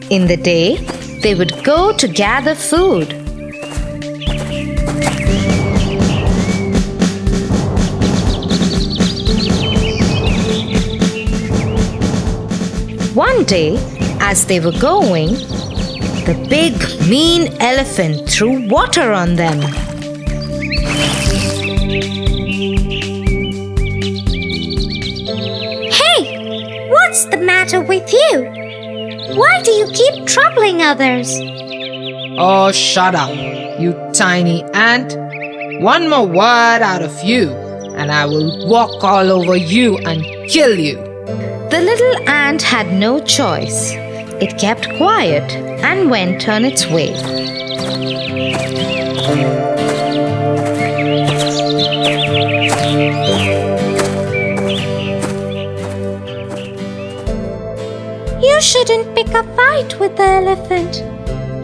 In the day, they would go to gather food. One day, as they were going, the big, mean elephant threw water on them. Hey, what's the matter with you? Why do you keep troubling others? Oh, shut up, you tiny ant. One more word out of you, and I will walk all over you and kill you. The little ant had no choice. It kept quiet and went on its way. You shouldn't pick a fight with the elephant.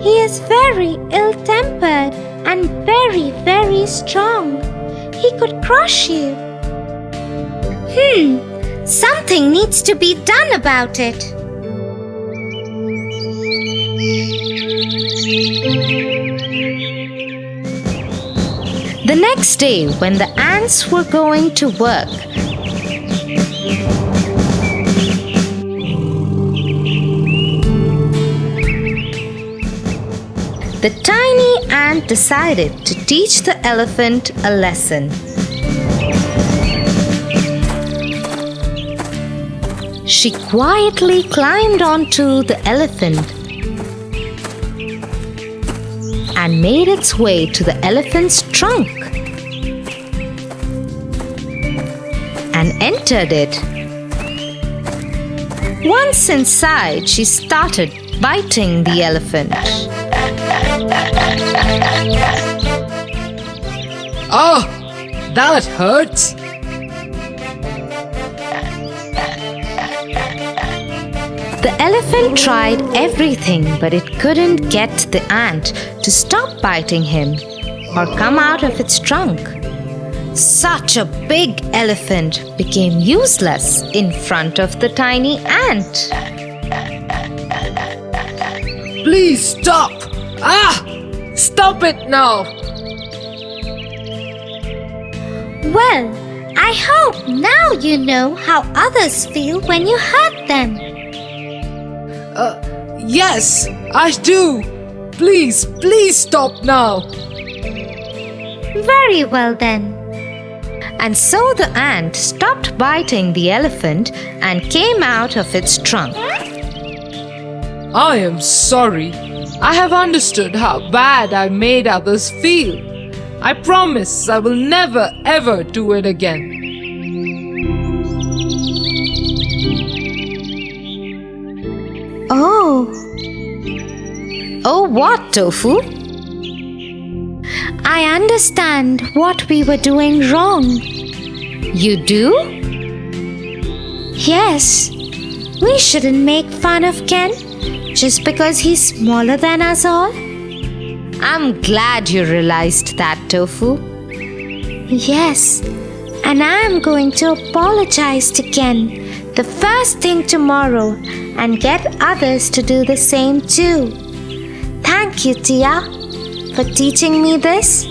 He is very ill-tempered and very, very strong. He could crush you. Something needs to be done about it. The next day, when the ants were going to work, the tiny ant decided to teach the elephant a lesson. She quietly climbed onto the elephant and made its way to the elephant's trunk and entered it. Once inside, she started biting the elephant. Oh, that hurts. The elephant tried everything, but it couldn't get the ant to stop biting him or come out of its trunk. Such a big elephant became useless in front of the tiny ant. Please stop. Stop it now. Well, I hope now you know how others feel when you hurt them. Yes, I do. Please stop now. Very well then. And so the ant stopped biting the elephant and came out of its trunk. I am sorry. I have understood how bad I made others feel. I promise I will never ever do it again. Oh, what, Tofu? I understand what we were doing wrong. You do? Yes, we shouldn't make fun of Ken just because he's smaller than us all. I'm glad you realized that, Tofu. Yes, and I am going to apologize to Ken the first thing tomorrow and get others to do the same too. Thank you, Tia, for teaching me this.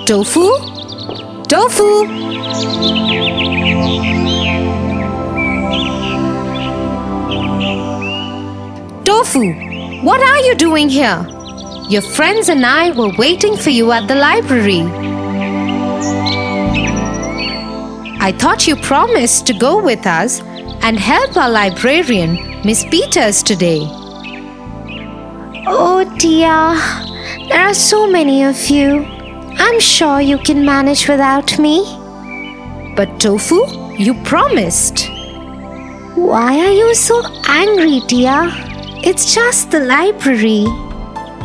Tofu? Tofu! Tofu, what are you doing here? Your friends and I were waiting for you at the library. I thought you promised to go with us and help our librarian, Miss Peters, today. Oh, Tia, there are so many of you. I'm sure you can manage without me. But Tofu, You promised. Why are you so angry, Tia? It's just the library.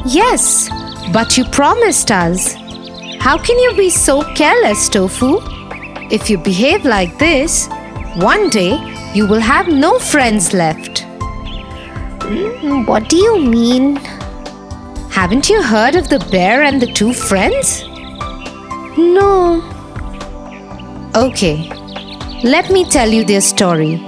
Yes, but you promised us. How can you be so careless, Tofu? If you behave like this, one day you will have no friends left. What do you mean? Haven't you heard of the bear and the two friends? No. Okay, let me tell you their story.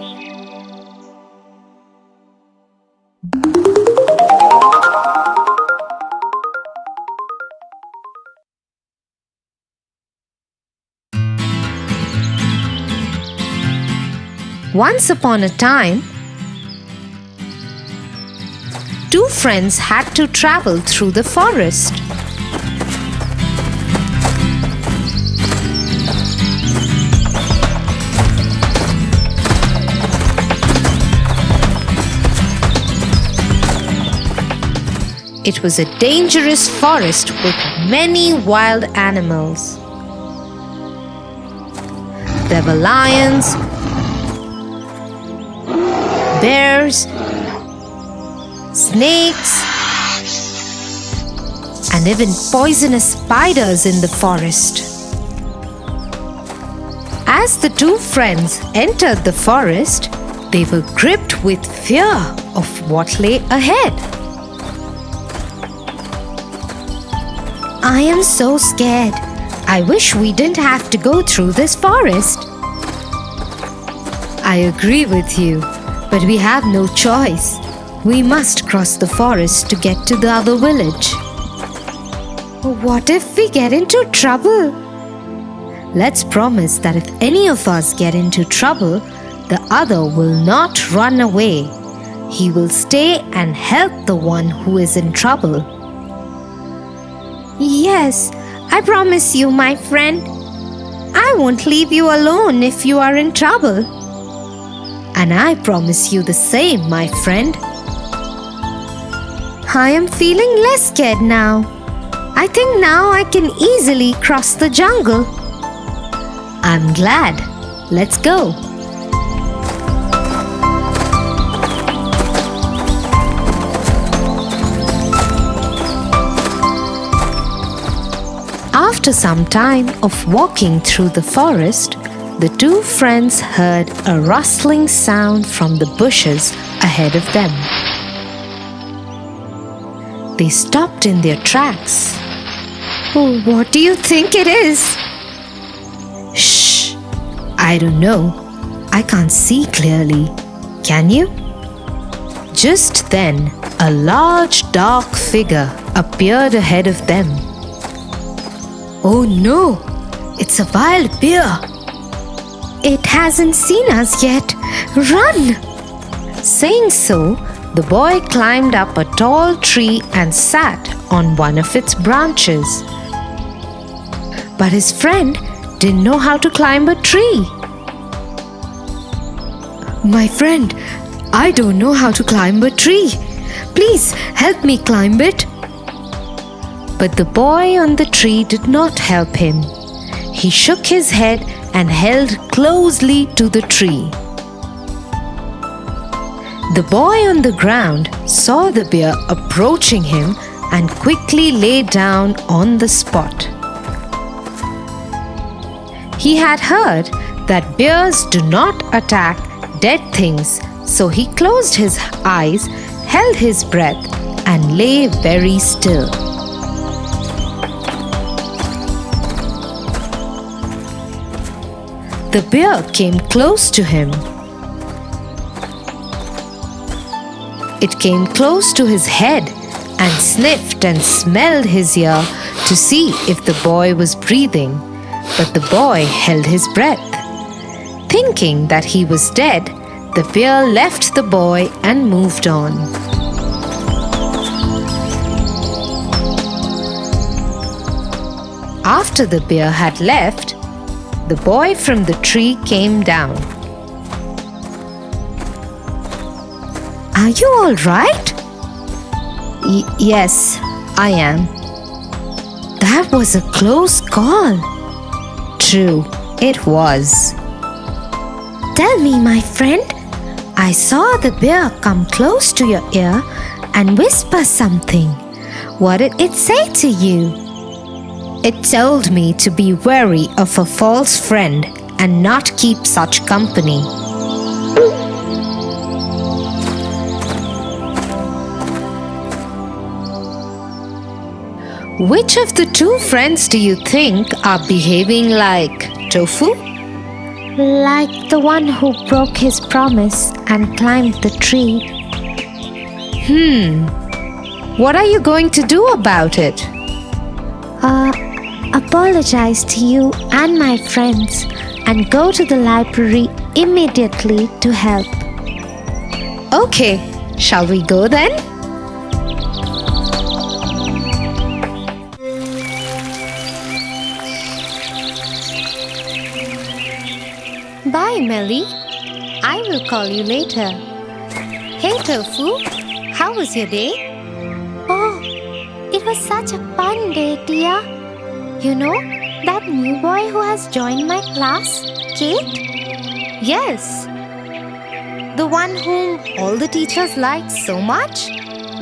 Once upon a time, two friends had to travel through the forest. It was a dangerous forest with many wild animals. There were lions, bears, snakes, and even poisonous spiders in the forest. As the two friends entered the forest, they were gripped with fear of what lay ahead. I am so scared. I wish we didn't have to go through this forest. I agree with you, but we have no choice. We must cross the forest to get to the other village. What if we get into trouble? Let's promise that if any of us get into trouble, the other will not run away. He will stay and help the one who is in trouble. Yes, I promise you, my friend. I won't leave you alone if you are in trouble. And I promise you the same, my friend. I am feeling less scared now. I think now I can easily cross the jungle. I'm glad. Let's go. After some time of walking through the forest, the two friends heard a rustling sound from the bushes ahead of them. They stopped in their tracks. Oh, what do you think it is? Shh! I don't know. I can't see clearly. Can you? Just then, a large dark figure appeared ahead of them. Oh no! It's a wild bear! It hasn't seen us yet. Run! Saying so, the boy climbed up a tall tree and sat on one of its branches. But his friend didn't know how to climb a tree. My friend, I don't know how to climb a tree. Please help me climb it. But the boy on the tree did not help him. He shook his head and held closely to the tree. The boy on the ground saw the bear approaching him and quickly lay down on the spot. He had heard that bears do not attack dead things, so he closed his eyes, held his breath, and lay very still. The bear came close to him. It came close to his head and sniffed and smelled his ear to see if the boy was breathing, but the boy held his breath. Thinking that he was dead, the bear left the boy and moved on. After the bear had left, the boy from the tree came down. Are you all right? Yes, I am. That was a close call. True, it was. Tell me, my friend. I saw the bear come close to your ear and whisper something. What did it say to you? It told me to be wary of a false friend and not keep such company. Which of the two friends do you think are behaving like Tofu? Like the one who broke his promise and climbed the tree. What are you going to do about it? Apologize to you and my friends and go to the library immediately to help. Okay, shall we go then? Bye, Melly. I will call you later. Hey, Tofu. How was your day? Oh, it was such a fun day, Tia. You know, that new boy who has joined my class, Kate? Yes. The one whom all the teachers like so much?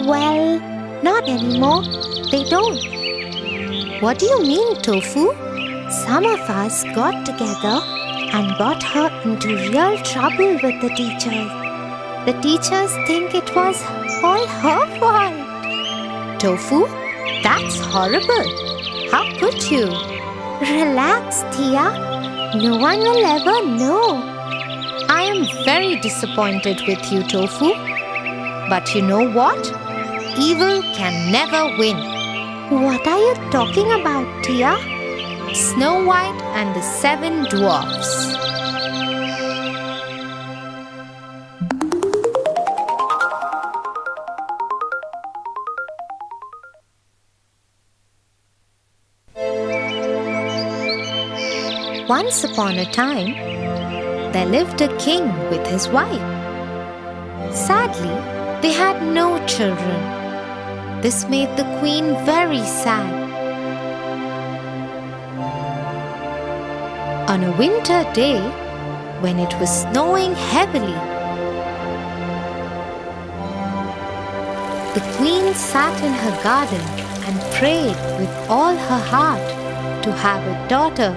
Well, not anymore. They don't. What do you mean, Tofu? Some of us got together and got her into real trouble with the teachers. The teachers think it was all her fault. Tofu? That's horrible. How could you? Relax, Tia. No one will ever know. I am very disappointed with you, Tofu. But you know what? Evil can never win. What are you talking about, Tia? Snow White and the Seven Dwarfs. Once upon a time, there lived a king with his wife. Sadly, they had no children. This made the queen very sad. On a winter day, when it was snowing heavily, the queen sat in her garden and prayed with all her heart to have a daughter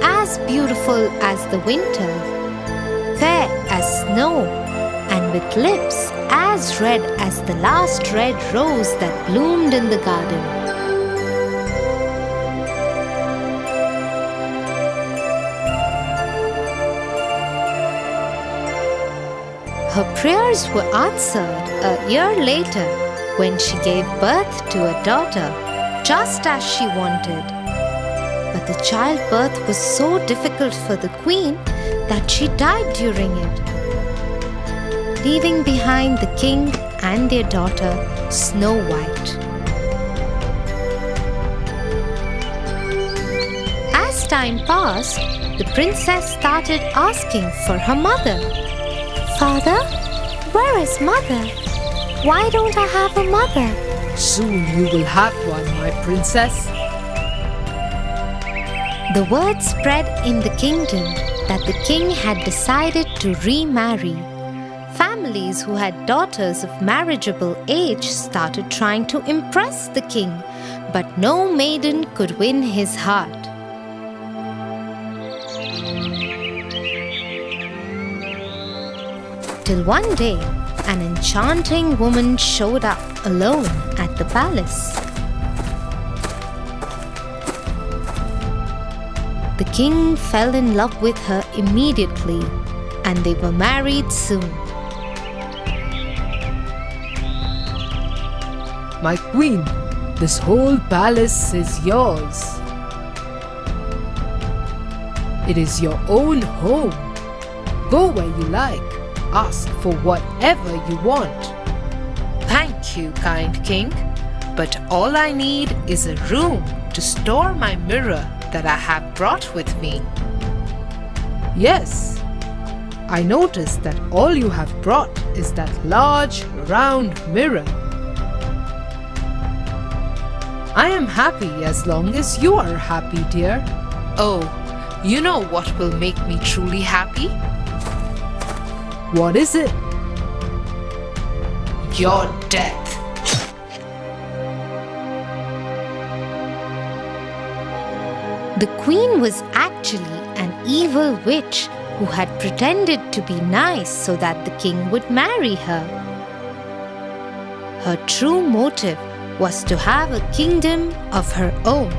as beautiful as the winter, fair as snow, and with lips as red as the last red rose that bloomed in the garden. Her prayers were answered a year later when she gave birth to a daughter, just as she wanted. But the childbirth was so difficult for the queen that she died during it, leaving behind the king and their daughter, Snow White. As time passed, the princess started asking for her mother. Father, where is mother? Why don't I have a mother? Soon you will have one, my princess. The word spread in the kingdom that the king had decided to remarry. Families who had daughters of marriageable age started trying to impress the king, but no maiden could win his heart. Till one day, an enchanting woman showed up alone at the palace. The king fell in love with her immediately, and they were married soon. My queen, this whole palace is yours. It is your own home. Go where you like. Ask for whatever you want. Thank you, kind king. But all I need is a room to store my mirror that I have brought with me. Yes, I noticed that all you have brought is that large, round mirror. I am happy as long as you are happy, dear. Oh, you know what will make me truly happy? What is it? Your death. The queen was actually an evil witch who had pretended to be nice so that the king would marry her. Her true motive was to have a kingdom of her own.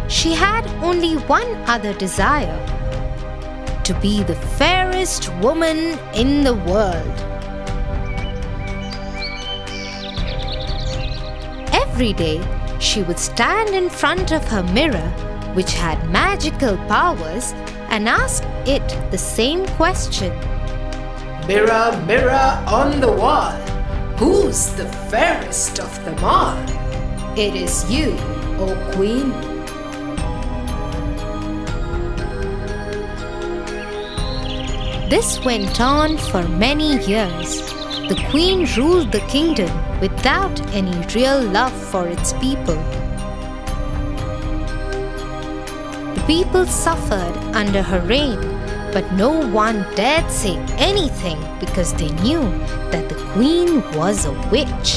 She had only one other desire: to be the fairest woman in the world. Every day, she would stand in front of her mirror, which had magical powers, and ask it the same question. Mirror, mirror on the wall, who's the fairest of them all? It is you, O Queen. This went on for many years. The queen ruled the kingdom without any real love for its people. The people suffered under her reign, but no one dared say anything because they knew that the queen was a witch.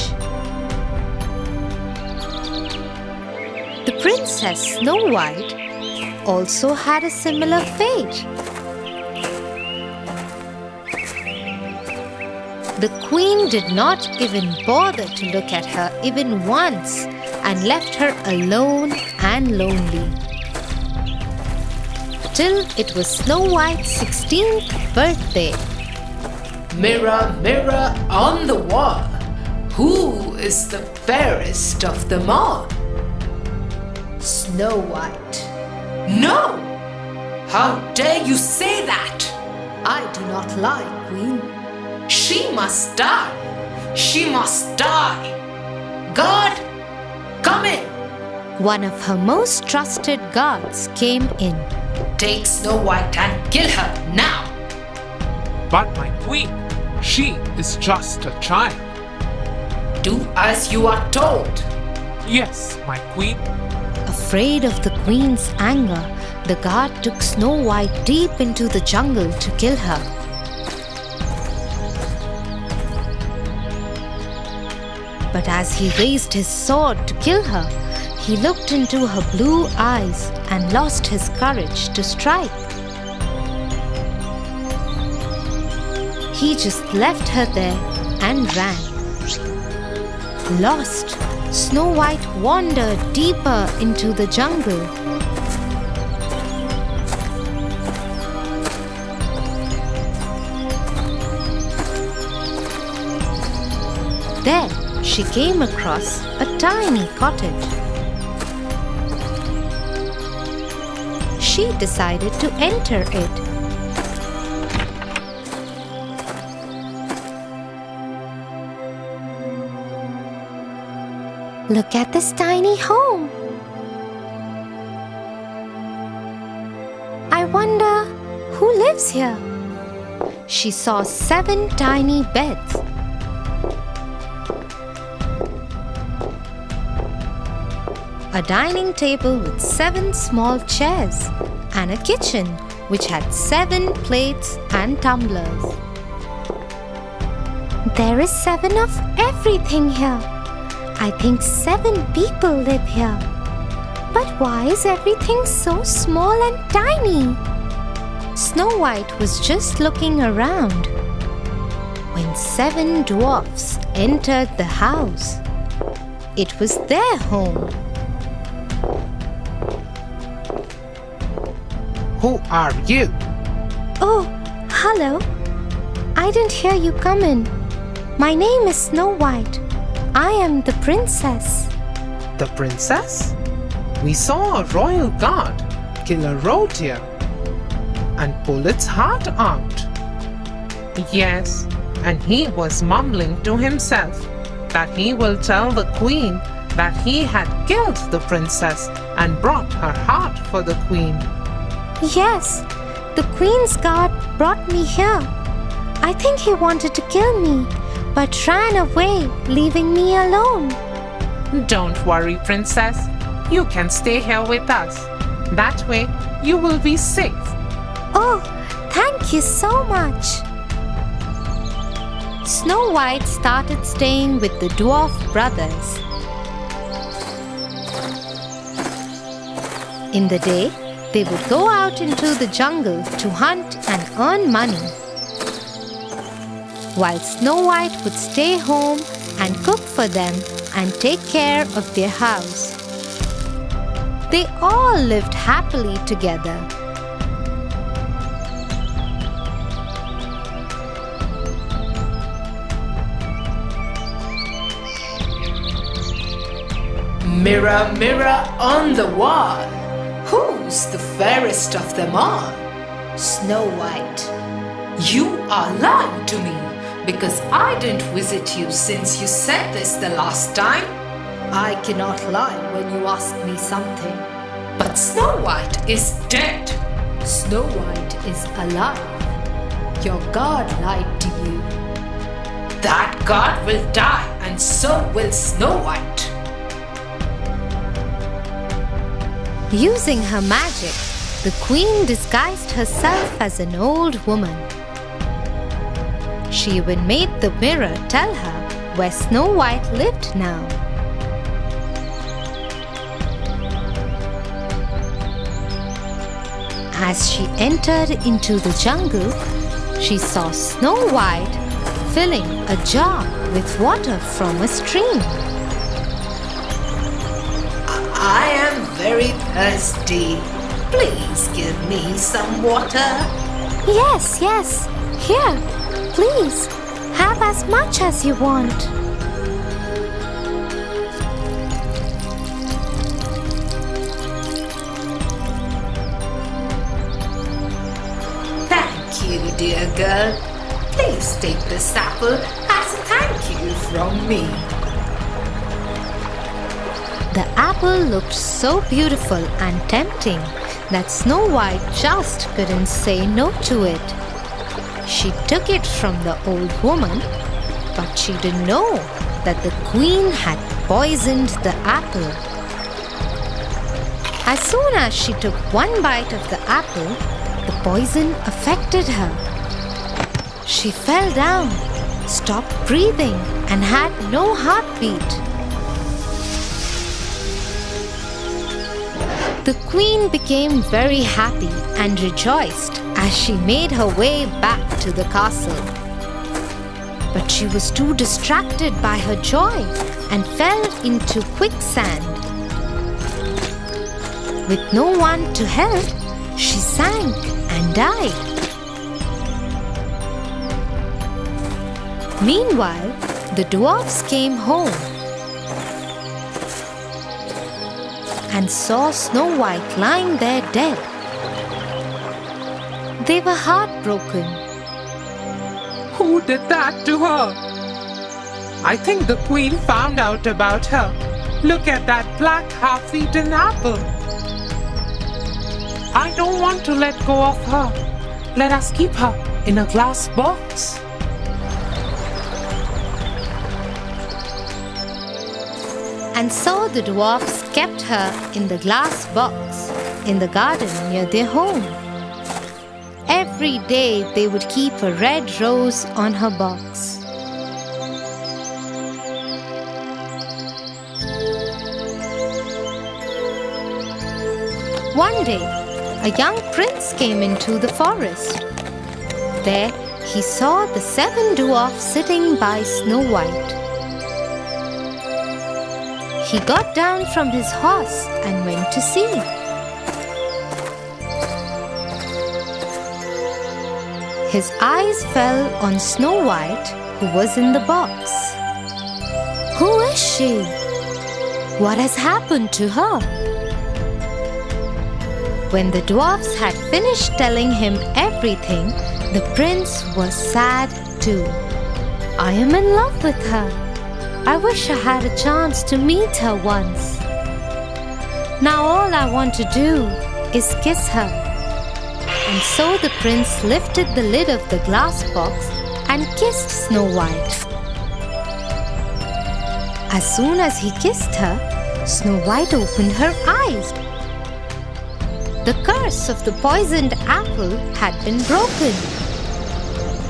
The princess Snow White also had a similar fate. The queen did not even bother to look at her even once and left her alone and lonely. Till it was Snow White's 16th birthday. Mirror, mirror on the wall, who is the fairest of them all? Snow White. No! How dare you say that? I do not lie, Queen. She must die. She must die. God, come in. One of her most trusted guards came in. Take Snow White and kill her now. But my queen, she is just a child. Do as you are told. Yes, my queen. Afraid of the queen's anger, the guard took Snow White deep into the jungle to kill her. But as he raised his sword to kill her, he looked into her blue eyes and lost his courage to strike. He just left her there and ran. Lost, Snow White wandered deeper into the jungle. There, she came across a tiny cottage. She decided to enter it. Look at this tiny home. I wonder who lives here. She saw 7 tiny beds. A dining table with 7 small chairs, and a kitchen which had 7 plates and tumblers. There is 7 of everything here. I think 7 people live here. But why is everything so small and tiny? Snow White was just looking around when 7 dwarfs entered the house. It was their home. Who are you? Oh, hello. I didn't hear you come in. My name is Snow White. I am the princess. The princess? We saw a royal guard kill a reindeer and pull its heart out. Yes, and he was mumbling to himself that he will tell the queen that he had killed the princess and brought her heart for the queen. Yes, the queen's guard brought me here. I think he wanted to kill me, but ran away, leaving me alone. Don't worry, princess. You can stay here with us. That way, you will be safe. Oh, Thank you so much. Snow White started staying with the dwarf brothers. In the day, they would go out into the jungle to hunt and earn money, while Snow White would stay home and cook for them and take care of their house. They all lived happily together. Mirror, mirror on the wall, who's the fairest of them all? Snow White. You are lying to me because I didn't visit you since you said this the last time. I cannot lie when you ask me something. But Snow White is dead. Snow White is alive. Your God lied to you. That God will die, and so will Snow White. Using her magic, the queen disguised herself as an old woman. She even made the mirror tell her where Snow White lived now. As she entered into the jungle, she saw Snow White filling a jar with water from a stream. I am very thirsty. Please give me some water. Yes, yes. Here, please. Have as much as you want. Thank you, dear girl. Please take this apple as a thank you from me. The apple looked so beautiful and tempting that Snow White just couldn't say no to it. She took it from the old woman, but she didn't know that the queen had poisoned the apple. As soon as she took one bite of the apple, the poison affected her. She fell down, stopped breathing, and had no heartbeat. The queen became very happy and rejoiced as she made her way back to the castle. But she was too distracted by her joy and fell into quicksand. With no one to help, she sank and died. Meanwhile, the dwarfs came home and saw Snow White lying there dead. They were heartbroken. Who did that to her? I think the queen found out about her. Look at that black half-eaten apple. I don't want to let go of her. Let us keep her in a glass box. And so the dwarfs kept her in the glass box in the garden near their home. Every day they would keep a red rose on her box. One day, a young prince came into the forest. There, he saw the 7 dwarfs sitting by Snow White. He got down from his horse and went to see. His eyes fell on Snow White, who was in the box. Who is she? What has happened to her? When the dwarfs had finished telling him everything, the prince was sad too. I am in love with her. I wish I had a chance to meet her once. Now all I want to do is kiss her. And so the prince lifted the lid of the glass box and kissed Snow White. As soon as he kissed her, Snow White opened her eyes. The curse of the poisoned apple had been broken.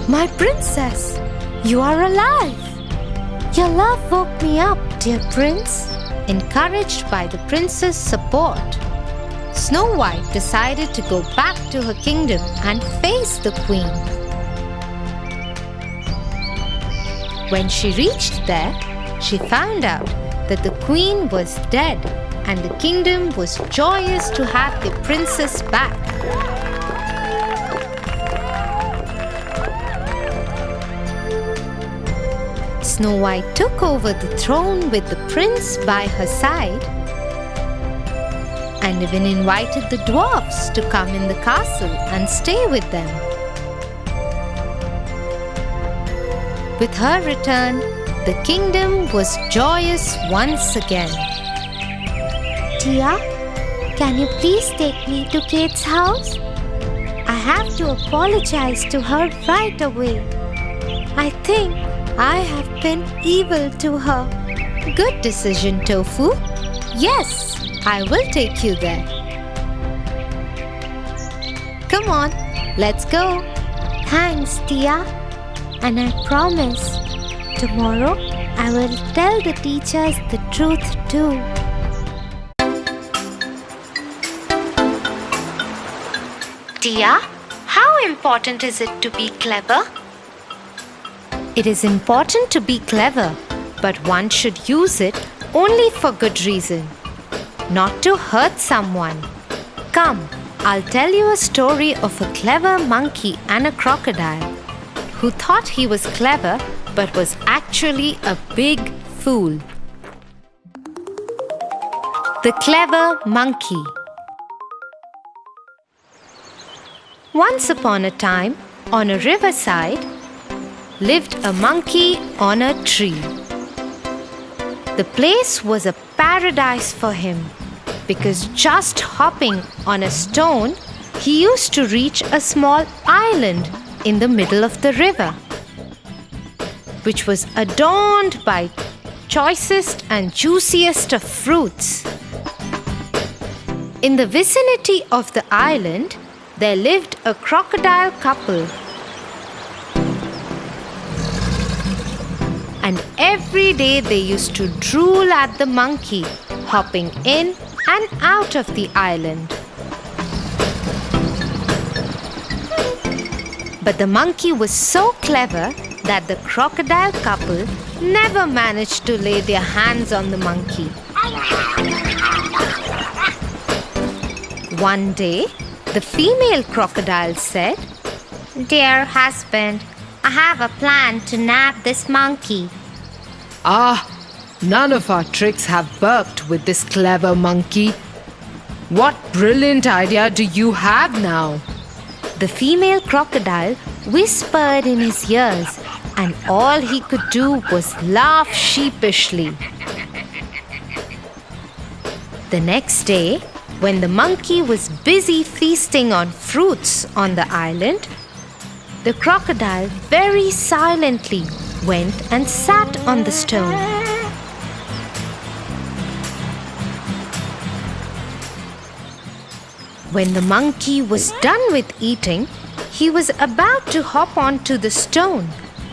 My princess, you are alive! Your love woke me up, dear prince. Encouraged by the prince's support, Snow White decided to go back to her kingdom and face the queen. When she reached there, she found out that the queen was dead and the kingdom was joyous to have the princess back. Snow White took over the throne with the prince by her side and even invited the dwarfs to come in the castle and stay with them. With her return, the kingdom was joyous once again. Tia, can you please take me to Kate's house? I have to apologize to her right away. I think I have been evil to her. Good decision, Tofu. Yes, I will take you there. Come on, let's go. Thanks, Tia. And I promise, tomorrow I will tell the teachers the truth too. Tia, how important is it to be clever? It is important to be clever, but one should use it only for good reason, not to hurt someone. Come, I'll tell you a story of a clever monkey and a crocodile who thought he was clever but was actually a big fool. The Clever Monkey. Once upon a time, on a riverside, lived a monkey on a tree. The place was a paradise for him because just hopping on a stone, he used to reach a small island in the middle of the river, which was adorned by choicest and juiciest of fruits. In the vicinity of the island, there lived a crocodile couple. And every day they used to drool at the monkey, hopping in and out of the island. But the monkey was so clever that the crocodile couple never managed to lay their hands on the monkey. One day, the female crocodile said, Dear husband, I have a plan to nab this monkey. Ah, none of our tricks have worked with this clever monkey. What brilliant idea do you have now? The female crocodile whispered in his ears, and all he could do was laugh sheepishly. The next day, when the monkey was busy feasting on fruits on the island, the crocodile very silently went and sat on the stone. When the monkey was done with eating, he was about to hop onto the stone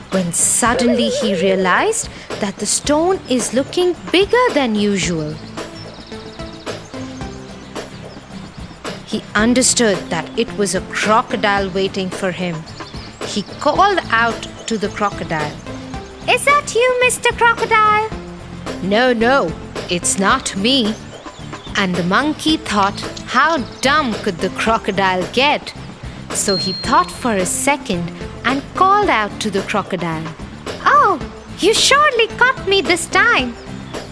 when suddenly he realized that the stone is looking bigger than usual. He understood that it was a crocodile waiting for him. He called out to the crocodile, Is that you, Mr. Crocodile? No, it's not me. And the monkey thought, how dumb could the crocodile get? So he thought for a second and called out to the crocodile, Oh, you surely caught me this time.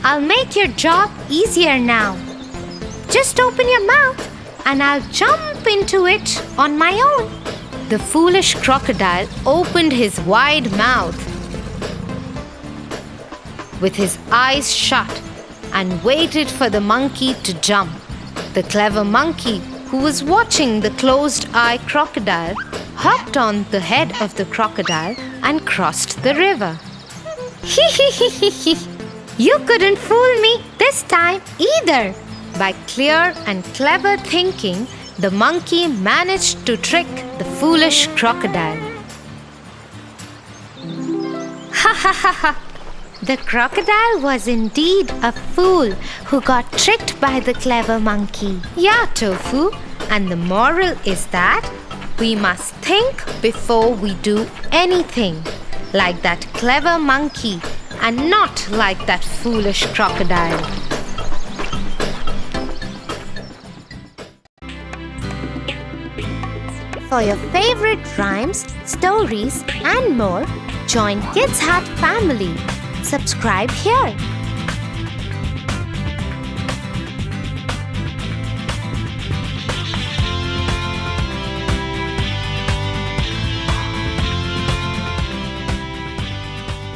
I'll make your job easier now. Just open your mouth and I'll jump into it on my own. The foolish crocodile opened his wide mouth with his eyes shut and waited for the monkey to jump. The clever monkey, who was watching the closed-eye crocodile, hopped on the head of the crocodile and crossed the river. You couldn't fool me this time either. By clear and clever thinking, the monkey managed to trick the foolish crocodile. Ha ha ha ha! The crocodile was indeed a fool who got tricked by the clever monkey. Yeah, Tofu, and the moral is that we must think before we do anything, like that clever monkey and not like that foolish crocodile. For your favorite rhymes, stories, and more, join Kids Hut family. Subscribe here.